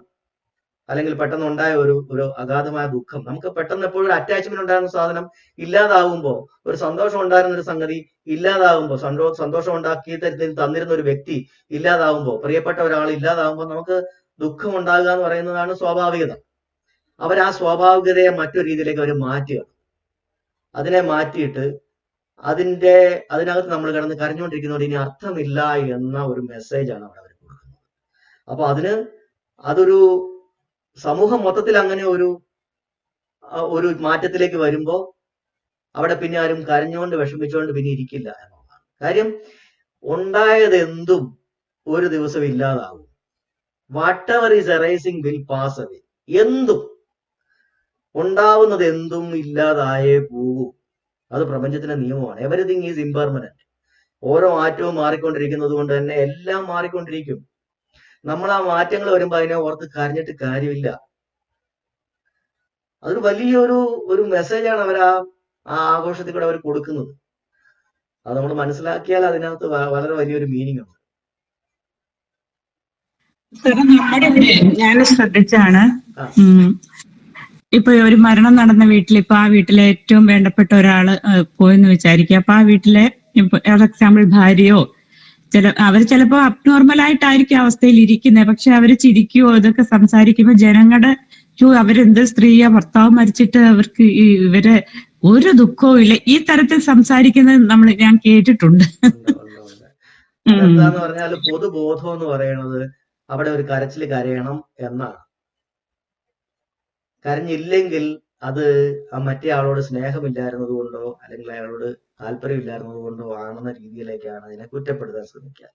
അല്ലെങ്കിൽ പെട്ടെന്ന് ഉണ്ടായ ഒരു അഗാധമായ ദുഃഖം, നമുക്ക് പെട്ടെന്ന് എപ്പോഴും ഒരു അറ്റാച്ച്മെന്റ് ഉണ്ടായിരുന്ന സാധനം ഇല്ലാതാവുമ്പോൾ, ഒരു സന്തോഷം ഉണ്ടായിരുന്ന ഒരു സംഗതി ഇല്ലാതാവുമ്പോൾ, സന്തോഷം ഉണ്ടാക്കി തന്നിരുന്ന ഒരു വ്യക്തി ഇല്ലാതാവുമ്പോൾ, പ്രിയപ്പെട്ട ഒരാൾ ഇല്ലാതാവുമ്പോൾ നമുക്ക് ദുഃഖം ഉണ്ടാകുക എന്ന് പറയുന്നതാണ് സ്വാഭാവികത. ആ സ്വാഭാവികതയെ മറ്റൊരു രീതിയിലേക്ക് അവർ മാറ്റുക. അതിനെ മാറ്റിയിട്ട് അതിനകത്ത് നമ്മൾ കിടന്ന് കരഞ്ഞുകൊണ്ടിരിക്കുന്നതുകൊണ്ട് ഇനി അർത്ഥമില്ല എന്ന ഒരു മെസ്സേജാണ് അവിടെ അവർ കൊടുക്കുന്നത്. അപ്പൊ അതൊരു സമൂഹം മൊത്തത്തിൽ അങ്ങനെ ഒരു മാറ്റത്തിലേക്ക് വരുമ്പോ അവിടെ പിന്നെ ആരും കരഞ്ഞുകൊണ്ട് വിഷമിച്ചുകൊണ്ട് പിന്നെ ഇരിക്കില്ല എന്നുള്ളതാണ് കാര്യം. ഉണ്ടായത് എന്തും ഒരു ദിവസം ഇല്ലാതാവും. Whatever is arising will pass away. എന്തും ഉണ്ടാവുന്നത് എന്തും ഇല്ലാതായേ പോകൂ. അത് പ്രപഞ്ചത്തിന്റെ നിയമമാണ്. Everything is impermanent. ഓരോ ആറ്റവും മാറിക്കൊണ്ടിരിക്കുന്നത് കൊണ്ട് തന്നെ എല്ലാം മാറിക്കൊണ്ടിരിക്കും. നമ്മൾ ആ മാറ്റങ്ങൾ വരുമ്പോൾ അതിനെ ഓർത്ത് കരഞ്ഞിട്ട് കാര്യമില്ല. അതൊരു വലിയൊരു മെസ്സേജാണ് അവർ ആ ആഘോഷത്തിൽ കൂടെ അവർ കൊടുക്കുന്നത്. അത് നമ്മൾ മനസ്സിലാക്കിയാൽ അതിനകത്ത് വളരെ വലിയൊരു മീനിങ് ഉണ്ട്. സാറേ, നമ്മുടെ ഇവിടെ ഞാൻ ശ്രദ്ധിച്ചാണ്, ആ. ഇപ്പൊ ഒരു മരണം നടന്ന വീട്ടിൽ ഇപ്പൊ ആ വീട്ടിലെ ഏറ്റവും വേണ്ടപ്പെട്ട ഒരാള് പോയെന്ന് വിചാരിക്കുക. അപ്പൊ ആ വീട്ടിലെ ഫോർ എക്സാമ്പിൾ ഭാര്യയോ അവർ ചിലപ്പോ അബ്നോർമൽ ആയിട്ടായിരിക്കും അവസ്ഥയിൽ ഇരിക്കുന്നത്, പക്ഷെ അവര് ചിരിക്കുകയോ ഇതൊക്കെ സംസാരിക്കുമ്പോ ജനങ്ങളുടെ അവരെന്ത് സ്ത്രീയാ, ഭർത്താവ് മരിച്ചിട്ട് അവർക്ക് ഇവരെ ഒരു ദുഃഖവും ഇല്ല, ഈ തരത്തിൽ സംസാരിക്കുന്നത് ഞാൻ കേട്ടിട്ടുണ്ട്. എന്താന്ന് പറഞ്ഞാൽ പൊതുബോധം എന്ന് പറയുന്നത് അവിടെ ഒരു കരച്ചിൽ കരയണം എന്നാണ്. കരഞ്ഞില്ലെങ്കിൽ അത് മറ്റേ ആളോട് സ്നേഹമില്ലായിരുന്നത് കൊണ്ടോ അല്ലെങ്കിൽ അയാളോട് താല്പര്യമില്ലായിരുന്നത് കൊണ്ടോ ആണെന്ന രീതിയിലേക്കാണ് അതിനെ കുറ്റപ്പെടുത്താൻ ശ്രമിക്കുക.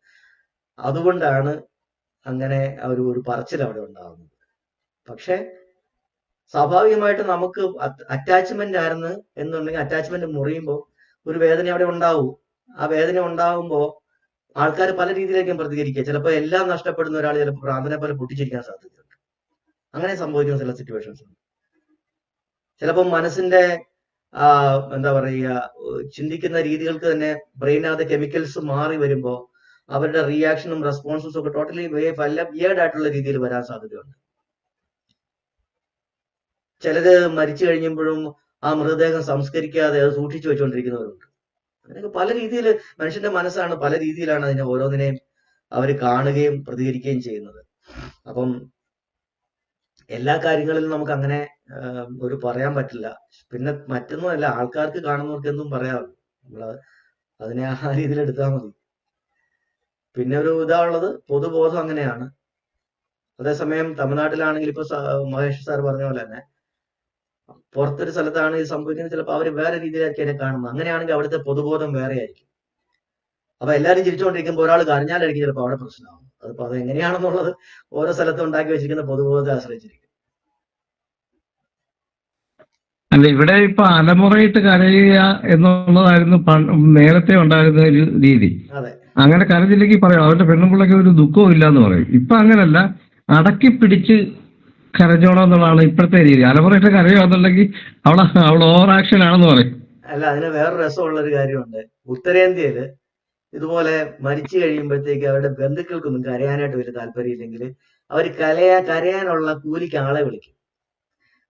അതുകൊണ്ടാണ് അങ്ങനെ ഒരു പറച്ചിൽ അവിടെ ഉണ്ടാകുന്നത്. പക്ഷെ സ്വാഭാവികമായിട്ട് നമുക്ക് അറ്റാച്ച്മെന്റ് ആയിരുന്നു എന്നുണ്ടെങ്കിൽ അറ്റാച്ച്മെന്റ് മുറിയുമ്പോൾ ഒരു വേദന അവിടെ ഉണ്ടാവും. ആ വേദന ഉണ്ടാകുമ്പോൾ ആൾക്കാർ പല രീതിയിലേക്കും പ്രതികരിക്കുക. ചിലപ്പോൾ എല്ലാം നഷ്ടപ്പെടുന്ന ഒരാൾ ചിലപ്പോൾ പ്രാർത്ഥന പോലെ പൊട്ടിച്ചിരിക്കാൻ സാധ്യതയുണ്ട്. അങ്ങനെ സംഭവിക്കുന്ന ചില സിറ്റുവേഷൻസ് ഉണ്ട്. ചിലപ്പോൾ മനസ്സിന്റെ എന്താ പറയുക, ചിന്തിക്കുന്ന രീതികൾക്ക് തന്നെ ബ്രെയിനകത്ത് കെമിക്കൽസ് മാറി വരുമ്പോൾ അവരുടെ റിയാക്ഷനും റെസ്പോൺസും ഒക്കെ ടോട്ടലി വിയേർഡ് ആയിട്ടുള്ള രീതിയിൽ വരാൻ സാധ്യതയുണ്ട്. ചിലര് മരിച്ചു കഴിഞ്ഞപ്പോഴും ആ മൃതദേഹം സംസ്കരിക്കാതെ അത് സൂക്ഷിച്ചു വെച്ചുകൊണ്ടിരിക്കുന്നവരുണ്ട്. അങ്ങനെയൊക്കെ പല രീതിയിൽ മനുഷ്യന്റെ മനസ്സാണ് പല രീതിയിലാണ് അതിനെ ഓരോന്നിനെയും അവർ കാണുകയും പ്രതികരിക്കുകയും ചെയ്യുന്നത്. അപ്പം എല്ലാ കാര്യങ്ങളിലും നമുക്ക് അങ്ങനെ ഒരു പറയാൻ പറ്റില്ല. പിന്നെ മറ്റൊന്നുമല്ല, ആൾക്കാർക്ക് കാണുന്നവർക്ക് എന്തും പറയാറുണ്ട്. നമ്മള് അതിനെ ആ രീതിയിൽ എടുത്താൽ മതി. പിന്നെ ഒരു ഇതാണുള്ളത്, പൊതുബോധം അങ്ങനെയാണ്. അതേസമയം തമിഴ്നാട്ടിലാണെങ്കിൽ ഇപ്പൊ മഹേഷ് സാർ പറഞ്ഞ പോലെ തന്നെ പുറത്തൊരു സ്ഥലത്താണ് ഇത് സംഭവിക്കുന്നത്, ചിലപ്പോൾ അവർ വേറെ രീതിയിലായിരിക്കും അതിനെ കാണുന്നത്. അങ്ങനെയാണെങ്കിൽ അവിടുത്തെ പൊതുബോധം വേറെ ആയിരിക്കും. അപ്പൊ എല്ലാവരും ചിരിച്ചുകൊണ്ടിരിക്കുമ്പോൾ ഒരാൾ കരഞ്ഞാലായിരിക്കും ചിലപ്പോൾ അവിടെ പ്രശ്നമാകും. അതിപ്പോ അത് എങ്ങനെയാണെന്നുള്ളത് ഓരോ സ്ഥലത്തും ഉണ്ടാക്കി വെച്ചിരിക്കുന്ന പൊതുബോധത്തെ ആശ്രയിച്ചിരിക്കും. അല്ല, ഇവിടെ ഇപ്പൊ അലമുറയിട്ട് കരയുക എന്നുള്ളതായിരുന്നു നേരത്തെ ഉണ്ടായിരുന്ന ഒരു രീതി. അതെ, അങ്ങനെ കരഞ്ഞില്ലെങ്കിൽ പറയാം അവരുടെ പെണ്ണുപിള്ളക്ക് ഒരു ദുഃഖവും ഇല്ലാന്ന് പറയും. ഇപ്പൊ അങ്ങനല്ല, അടക്കി പിടിച്ച് കരഞ്ഞോണം എന്നുള്ളതാണ് ഇപ്പോഴത്തെ രീതി. അലമുറയിട്ട് കരയുകയാണെന്നുണ്ടെങ്കിൽ അവൾ ഓവർ ആക്ഷൻ ആണെന്ന് പറയും. അല്ല, അതിന് വേറെ രസമുള്ള ഒരു കാര്യമുണ്ട്. ഉത്തരേന്ത്യയില് ഇതുപോലെ മരിച്ചു കഴിയുമ്പോഴത്തേക്ക് അവരുടെ ബന്ധുക്കൾക്കൊന്നും കരയാനായിട്ട് വലിയ താല്പര്യമില്ലെങ്കിൽ അവർ കരയാനുള്ള കൂലിക്ക് ആളെ വിളിക്കും.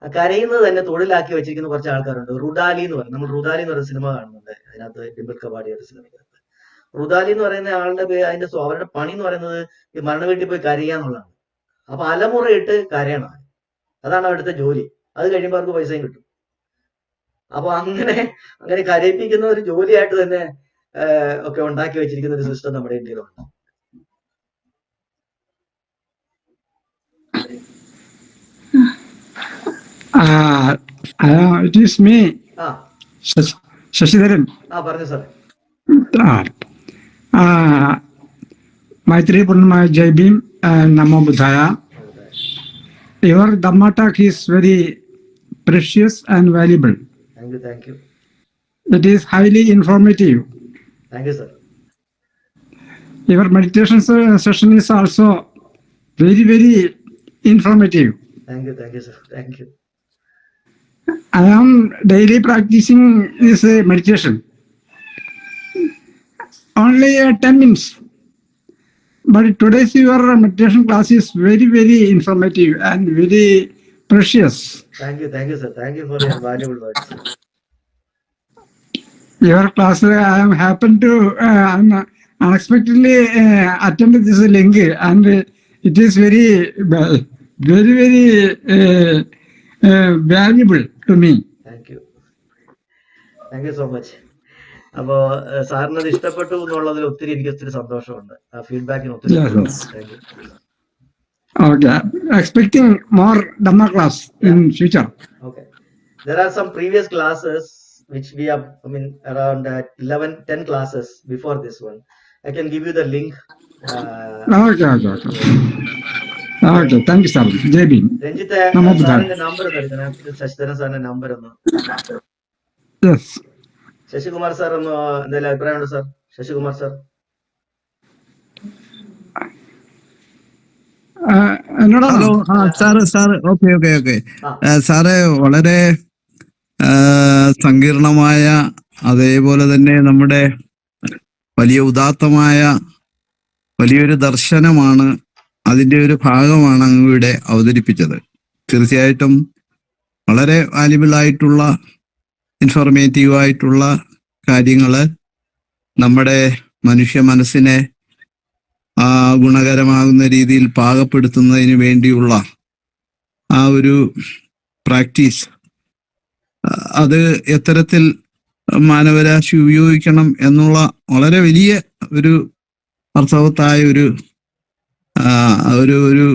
ആ കരയുന്നത് തന്നെ തൊഴിലാക്കി വെച്ചിരിക്കുന്ന കുറച്ച് ആൾക്കാരുണ്ട്. റുഡാലി എന്ന് പറയും. നമ്മൾ റുഡാലി എന്ന് പറയുന്ന സിനിമ കാണുന്നുണ്ട്, അതിനകത്ത് ഡിംപിൾ കപാഡിയുടെ സിനിമയ്ക്കകത്ത്. റുഡാലി എന്ന് പറയുന്ന ആളുടെ അവരുടെ പണി എന്ന് പറയുന്നത് ഈ മരണ വീട്ടിൽ പോയി കരയുക എന്നുള്ളതാണ്. അപ്പൊ അലമുറയിട്ട് കരയണം, അതാണ് അവിടുത്തെ ജോലി. അത് കഴിയുമ്പോൾ അവർക്ക് പൈസയും കിട്ടും. അപ്പൊ അങ്ങനെ കരയിപ്പിക്കുന്ന ഒരു ജോലിയായിട്ട് തന്നെ ഒക്കെ ഉണ്ടാക്കി വെച്ചിരിക്കുന്ന ഒരു സിസ്റ്റം നമ്മുടെ ഇന്ത്യയിലുണ്ട്. It is me, Shashidharan. പറഞ്ഞു സാറേ. Maitri Purnamaya Jai Bhim and Namo Buddhaya. Your Dhamma talk is very precious and valuable. Thank you. It is highly informative. Thank you, sir. Your meditation session is also very, very informative. Thank you, sir. Thank you. I am daily practicing this meditation. Only 10 minutes. But today's your meditation class is very, very informative and very precious. Thank you, sir. Thank you for your valuable words. Your class, I am happened to unexpectedly attend this link, and it is very, very, very valuable to me. Thank you so much. അപ്പോ സാറിന് അത് ഇഷ്ടപ്പെട്ടു എന്നുള്ളതിൽ എനിക്ക് ഒത്തിരി സന്തോഷമുണ്ട്. ആ ഫീഡ്ബാക്കിന് ഒത്തിരി. Thank you. Okay, expecting more Dhamma class in future. Okay, there are some previous classes which we have, around 10 classes before this one. I can give you the link. Okay. Okay, thank you, sir. Jai Bhim. രഞ്ജിത്തെ സാറിന്റെ നമ്പർ എടുക്കണം. ശശിധരൻ സാറിന്റെ നമ്പർ ഒന്ന്. Yes. ശശികുമാർ സാർ ഒന്ന് എന്തെങ്കിലും അഭിപ്രായമുണ്ടോ സാർ? ശശികുമാർ സാർ. എന്നോടാണോ? Hello, sir okay. ആ സാറ് വളരെ സങ്കീർണമായ, അതേപോലെ തന്നെ നമ്മുടെ വലിയ ഉദാത്തമായ വലിയൊരു ദർശനമാണ്, അതിന്റെ ഒരു ഭാഗമാണ് അങ്ങ് ഇവിടെ അവതരിപ്പിച്ചത്. തീർച്ചയായിട്ടും വളരെ വാല്യുബിൾ ആയിട്ടുള്ള, ഇൻഫോർമേറ്റീവ് ആയിട്ടുള്ള കാര്യങ്ങള് നമ്മുടെ മനുഷ്യ മനസ്സിനെ ഗുണകരമാകുന്ന രീതിയിൽ പാകപ്പെടുത്തുന്നതിന് വേണ്ടിയുള്ള ആ ഒരു പ്രാക്ടീസ്, അത് എത്തരത്തിൽ മാനവരാശി ഉപയോഗിക്കണം എന്നുള്ള വളരെ വലിയ ഒരു അർത്ഥവത്തായ ഒരു ഒരു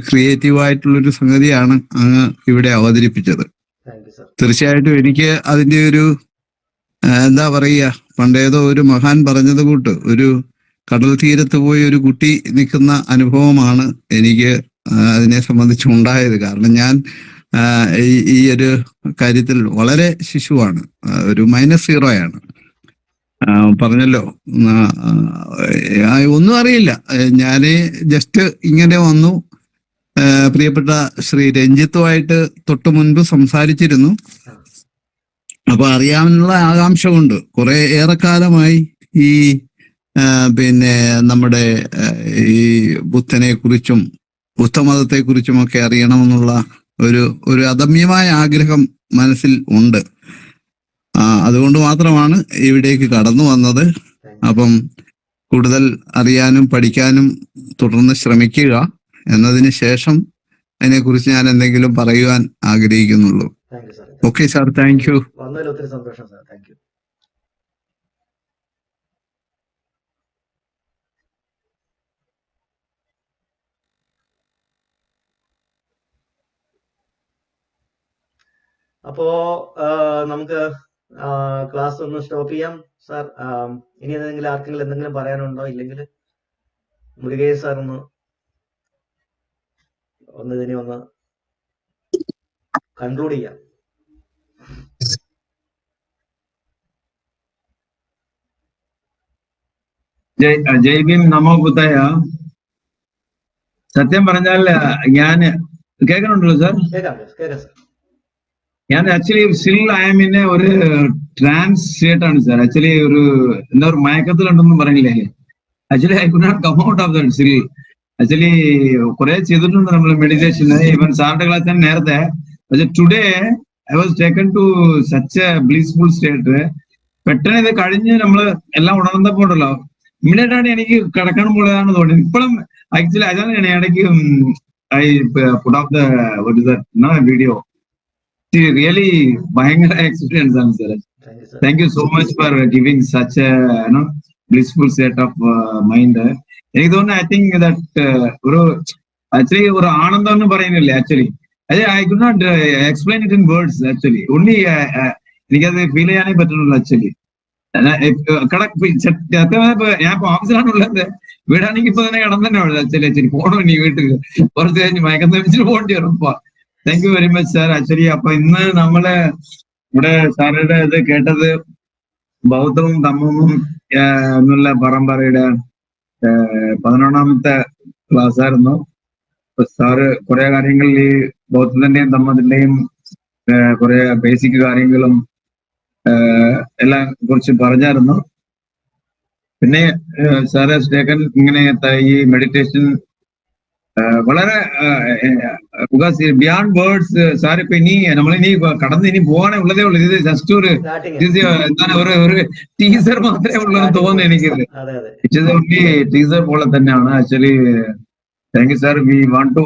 ക്രിയേറ്റീവായിട്ടുള്ളൊരു സംഗതിയാണ് അങ്ങ് ഇവിടെ അവതരിപ്പിച്ചത്. Thank you sir. തീർച്ചയായിട്ടും എനിക്ക് അതിന്റെ ഒരു എന്താ പറയുക, പണ്ടേതോ ഒരു മഹാൻ പറഞ്ഞത് കൂട്ട്, ഒരു കടൽ തീരത്ത് പോയി ഒരു കുട്ടി നിൽക്കുന്ന അനുഭവമാണ് എനിക്ക് അതിനെ സംബന്ധിച്ചുണ്ടായത്. കാരണം ഞാൻ ഈ ഒരു കാര്യത്തിൽ വളരെ ശിശുവാണ്, ഒരു -0 ആണ്. പറഞ്ഞല്ലോ, ഒന്നും അറിയില്ല. ഞാന് ജസ്റ്റ് ഇങ്ങനെ വന്നു. പ്രിയപ്പെട്ട ശ്രീ രഞ്ജിത്തുമായിട്ട് തൊട്ടു മുൻപ് സംസാരിച്ചിരുന്നു. അപ്പൊ അറിയാമെന്നുള്ള ആകാംക്ഷ കൊണ്ട് കുറെ ഏറെക്കാലമായി ഈ പിന്നെ നമ്മുടെ ഈ ബുദ്ധനെ കുറിച്ചും ബുദ്ധമതത്തെ കുറിച്ചുമൊക്കെ അറിയണമെന്നുള്ള ഒരു അദമ്യമായ ആഗ്രഹം മനസ്സിൽ ഉണ്ട്. അതുകൊണ്ട് മാത്രമാണ് ഇവിടേക്ക് കടന്നു വന്നത്. അപ്പം കൂടുതൽ അറിയാനും പഠിക്കാനും തുടർന്ന് ശ്രമിക്കുക. എന്നതിന് ശേഷം അതിനെക്കുറിച്ച് ഞാൻ എന്തെങ്കിലും പറയുവാൻ ആഗ്രഹിക്കുന്നുള്ളൂ. Thank you sir. Okay sir, thank U. വന്നതിൽ ഒത്തിരി സന്തോഷം സാർ. Thank U. അപ്പോ നമുക്ക് ക്ലാസ് ഒന്ന് സ്റ്റോപ്പ് ചെയ്യാം സാർ. ഇനി എന്തെങ്കിലും ആർക്കെങ്കിലും എന്തെങ്കിലും പറയാനുണ്ടോ? ഇല്ലെങ്കിൽ മുരുകേഷ് സാർ ഇതിനെ ഒന്ന് കൺക്ലൂഡ് ചെയ്യാം. ജയ് ഭീം, നമോ ബുദ്ധായ. സത്യം പറഞ്ഞാൽ ഞാൻ കേൾക്കണുണ്ടല്ലോ സാർ. കേൾക്കാം സാർ. ഞാൻ actually still I am in ഒരു ട്രാൻസ് സ്റ്റേറ്റ് ആണ് സാർ. ആക്ച്വലി ഒരു മയക്കത്തിലുണ്ടെന്നും പറയില്ലേ. Actually I could not come out of that still. Actually കുറെ ചെയ്തിട്ടുണ്ട് നമ്മൾ മെഡിറ്റേഷൻ, ഈവൻ സാറിന്റെ ക്ലാസ് തന്നെ നേരത്തെ. പക്ഷെ today I was taken to such a blissful state. പെട്ടെന്ന് ഇത് കഴിഞ്ഞ് നമ്മൾ എല്ലാം ഉണർന്നപ്പോ ഉണ്ടല്ലോ, ഇമ്മീഡിയറ്റ് ആയിട്ട് എനിക്ക് കിടക്കണം പോലെയാണ് തോന്നിയത്. ഇപ്പോഴും ആക്ച്വലി അതാണ് ഇടയ്ക്ക് I put off the video. Really ഭയങ്കര എക്സ്പീരിയൻസ് ആണ് sir. Thank you so much for giving such a blissful state of mind. എനിക്ക് തോന്നുന്നു, ഐ തിങ്ക് ദാറ്റ് ഒരു ആക്ച്വലി ഒരു ആനന്ദം എന്ന് പറയുന്നില്ലേ, actually I could not explain it in words. Actually only എനിക്കത് ഫീൽ ചെയ്യാനേ പറ്റുള്ളൂ. ആക്ച്വലി ഞാൻ ഇപ്പൊ ഓഫീസിലാണുള്ളത്. വീടാണെങ്കിൽ ഇപ്പൊ തന്നെ കിടന്നു തന്നെ ഉള്ളത്. ആക്ച്വലി പോണോ ഇനി വീട്ടിൽ കുറച്ച് കഴിഞ്ഞ് മയക്കം വെച്ചിട്ട് പോകേണ്ടി വരും. ഇപ്പൊ thank you very much sir. Actually അപ്പൊ ഇന്ന് നമ്മള് ഇവിടെ സാറുടെ ഇത് കേട്ടത് ബൗദ്ധവും ധമ്മവും എന്നുള്ള പരമ്പരയുടെ 11ാമത്തെ ക്ലാസ് ആയിരുന്നു. സാറ് കുറെ കാര്യങ്ങൾ ഈ ബൗദ്ധത്തിന്റെയും ധമ്മത്തിന്റെയും കുറെ ബേസിക് കാര്യങ്ങളും എല്ലാം കുറിച്ച് പറഞ്ഞായിരുന്നു. പിന്നെ സാറ് സ്റ്റേക്കൻ ഇങ്ങനെ ഈ മെഡിറ്റേഷൻ വളരെ ബിയോണ്ട് വേർഡ്സ് സാർ. ഇപ്പൊ നമ്മളിനി കടന്ന് ഇനി പോകാനേ ഉള്ളതേ ഉള്ളൂ. ഇത് ജസ്റ്റ് എന്താണ് ഒരു ടീസർ മാത്രമേ ഉള്ളൂ എന്ന് തോന്നുന്നു എനിക്കിത്. ഇറ്റ് ഇസ് ഓൺലി ടീസർ പോലെ തന്നെയാണ്. Actually thank you sir. We want to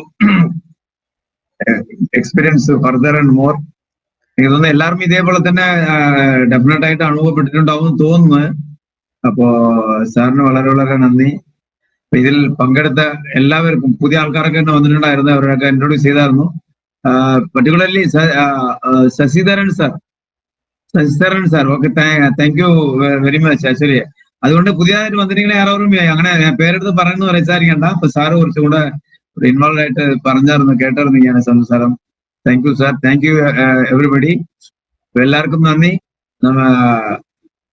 experience further and more. എനിക്ക് തോന്നുന്നു എല്ലാവർക്കും ഇതേപോലെ തന്നെ ഡെഫിനറ്റ് ആയിട്ട് അനുഭവപ്പെട്ടിട്ടുണ്ടാവും തോന്നുന്നു. അപ്പോ സാറിന് വളരെ വളരെ നന്ദി. ഇതിൽ പങ്കെടുത്ത എല്ലാവർക്കും, പുതിയ ആൾക്കാരൊക്കെ തന്നെ വന്നിട്ടുണ്ടായിരുന്നു, അവരൊക്കെ ഇൻട്രൊഡ്യൂസ് ചെയ്തായിരുന്നു. Particularly Sasidharan sir. Okay, thank you very much. Actually അതുകൊണ്ട് പുതിയതായിട്ട് വന്നിരിക്കുന്ന ആരോരും അങ്ങനെ പേരെടുത്ത് പറയുന്നത് വിചാരിക്കണ്ട. അപ്പൊ സാറ് കുറച്ചുകൂടെ ഇൻവോൾവ് ആയിട്ട് പറഞ്ഞായിരുന്നു, കേട്ടായിരുന്നു ഞാൻ സംസാരം. Thank you sir. Thank you everybody. എല്ലാവർക്കും നന്ദി.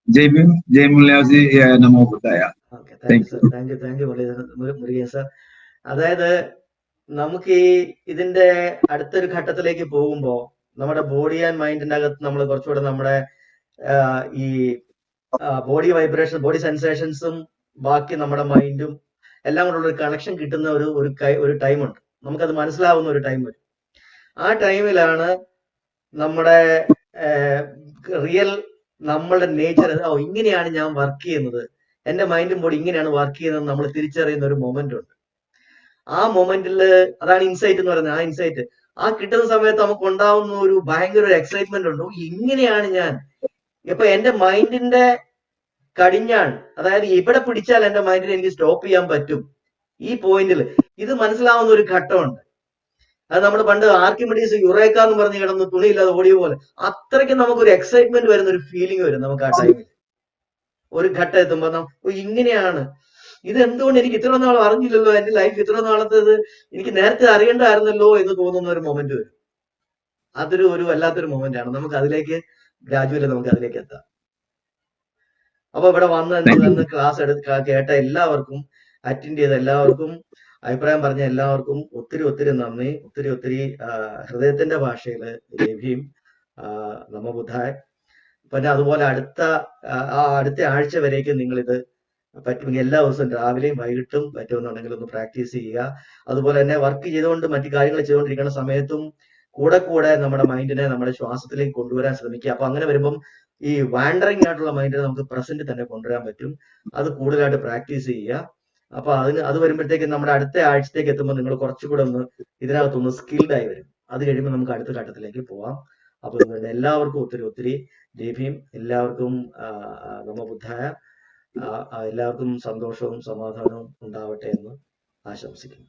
ജയ് ഭീം, ജയ് മുല്ലാജി, നമോ ബുദ്ധായ. Thank you Murukesh sir. അതായത് നമുക്ക് ഈ ഇതിന്റെ അടുത്തൊരു ഘട്ടത്തിലേക്ക് പോകുമ്പോ നമ്മുടെ ബോഡി ആൻഡ് മൈൻഡിന്റെ അകത്ത് നമ്മൾ കുറച്ചുകൂടെ നമ്മുടെ ഈ ബോഡി വൈബ്രേഷൻ, ബോഡി സെൻസേഷൻസും ബാക്കി നമ്മുടെ മൈൻഡും എല്ലാം കൂടെ ഒരു കണക്ഷൻ കിട്ടുന്ന ഒരു ടൈമുണ്ട്. നമുക്കത് മനസ്സിലാവുന്ന ഒരു ടൈം വരും. ആ ടൈമിലാണ് നമ്മുടെ റിയൽ നമ്മളുടെ നേച്ചർ, ഇങ്ങനെയാണ് ഞാൻ വർക്ക് ചെയ്യുന്നത്, എന്റെ മൈൻഡും ബോഡി ഇങ്ങനെയാണ് വർക്ക് ചെയ്യുന്നത് നമ്മൾ തിരിച്ചറിയുന്ന ഒരു മൊമെന്റ് ഉണ്ട്. ആ മൊമെന്റിൽ അതാണ് ഇൻസൈറ്റ് എന്ന് പറയുന്നത്. ആ ഇൻസൈറ്റ് കിട്ടുന്ന സമയത്ത് നമുക്ക് ഉണ്ടാവുന്ന ഒരു ഭയങ്കര ഒരു എക്സൈറ്റ്മെന്റ് ഉണ്ട്. ഇങ്ങനെയാണ് ഞാൻ. ഇപ്പൊ എന്റെ മൈൻഡിന്റെ കടിഞ്ഞാൺ, അതായത് ഇവിടെ പിടിച്ചാൽ എന്റെ മൈൻഡിനെ എനിക്ക് സ്റ്റോപ്പ് ചെയ്യാൻ പറ്റും. ഈ പോയിന്റിൽ ഇത് മനസ്സിലാവുന്ന ഒരു ഘട്ടമുണ്ട്. അത് നമ്മൾ പണ്ട് ആർക്കിമിഡീസ് യുറേക്ക എന്ന് പറഞ്ഞ് കിടന്ന് തുണിയില്ലാതെ ഓടിയ പോലെ അത്രയ്ക്ക് നമുക്കൊരു എക്സൈറ്റ്മെന്റ് വരുന്ന ഒരു ഫീലിംഗ് വരും നമുക്ക് ആ ടൈമിൽ. ഒരു ഘട്ടം എത്തുമ്പോ ഇങ്ങനെയാണ് ഇത്, എന്തുകൊണ്ട് എനിക്ക് ഇത്ര നാൾ അറിഞ്ഞില്ലല്ലോ, എന്റെ ലൈഫ് ഇത്ര നാളത്തേത് എനിക്ക് നേരത്തെ അറിയണ്ടായിരുന്നല്ലോ എന്ന് തോന്നുന്ന ഒരു മൊമെന്റ് വരും. അതൊരു വല്ലാത്തൊരു മൊമെന്റ് ആണ്. നമുക്ക് അതിലേക്ക് ഗ്രാജുവലി നമുക്ക് അതിലേക്ക് എത്താം. അപ്പൊ ഇവിടെ വന്ന് ക്ലാസ് കേട്ട എല്ലാവർക്കും, അറ്റൻഡ് ചെയ്ത എല്ലാവർക്കും, അഭിപ്രായം പറഞ്ഞ എല്ലാവർക്കും ഒത്തിരി നന്ദി. ഒത്തിരി ഹൃദയത്തിന്റെ ഭാഷയിൽ രവിയും നമോ ബുദ്ധായ. പിന്നെ അതുപോലെ അടുത്ത ആഴ്ച വരേക്കും നിങ്ങളിത് പറ്റുമെങ്കിൽ എല്ലാ ദിവസവും രാവിലെയും വൈകിട്ടും പറ്റുമെന്നുണ്ടെങ്കിൽ ഒന്ന് പ്രാക്ടീസ് ചെയ്യുക. അതുപോലെ തന്നെ വർക്ക് ചെയ്തുകൊണ്ട് മറ്റു കാര്യങ്ങൾ ചെയ്തുകൊണ്ടിരിക്കുന്ന സമയത്തും കൂടെ നമ്മുടെ മൈൻഡിനെ നമ്മുടെ ശ്വാസത്തിലേക്ക് കൊണ്ടുവരാൻ ശ്രമിക്കുക. അപ്പൊ അങ്ങനെ വരുമ്പം ഈ വാണ്ടറിങ് ആയിട്ടുള്ള മൈൻഡിനെ നമുക്ക് പ്രസന്റ് തന്നെ കൊണ്ടുവരാൻ പറ്റും. അത് കൂടുതലായിട്ട് പ്രാക്ടീസ് ചെയ്യുക. അപ്പൊ അത് വരുമ്പോഴത്തേക്കും നമ്മുടെ അടുത്ത ആഴ്ചത്തേക്ക് എത്തുമ്പോൾ നിങ്ങൾ കുറച്ചുകൂടെ ഒന്ന് ഇതിനകത്തൊന്ന് സ്കിൽഡ് ആയി വരും. അത് കഴിയുമ്പോൾ നമുക്ക് അടുത്ത ഘട്ടത്തിലേക്ക് പോവാം. അപ്പൊ എല്ലാവർക്കും ഒത്തിരി ജയ്ഭീം. എല്ലാവർക്കും നമോ ബുദ്ധായ. എല്ലാവർക്കും സന്തോഷവും സമാധാനവും ഉണ്ടാവട്ടെ എന്ന് ആശംസിക്കുന്നു.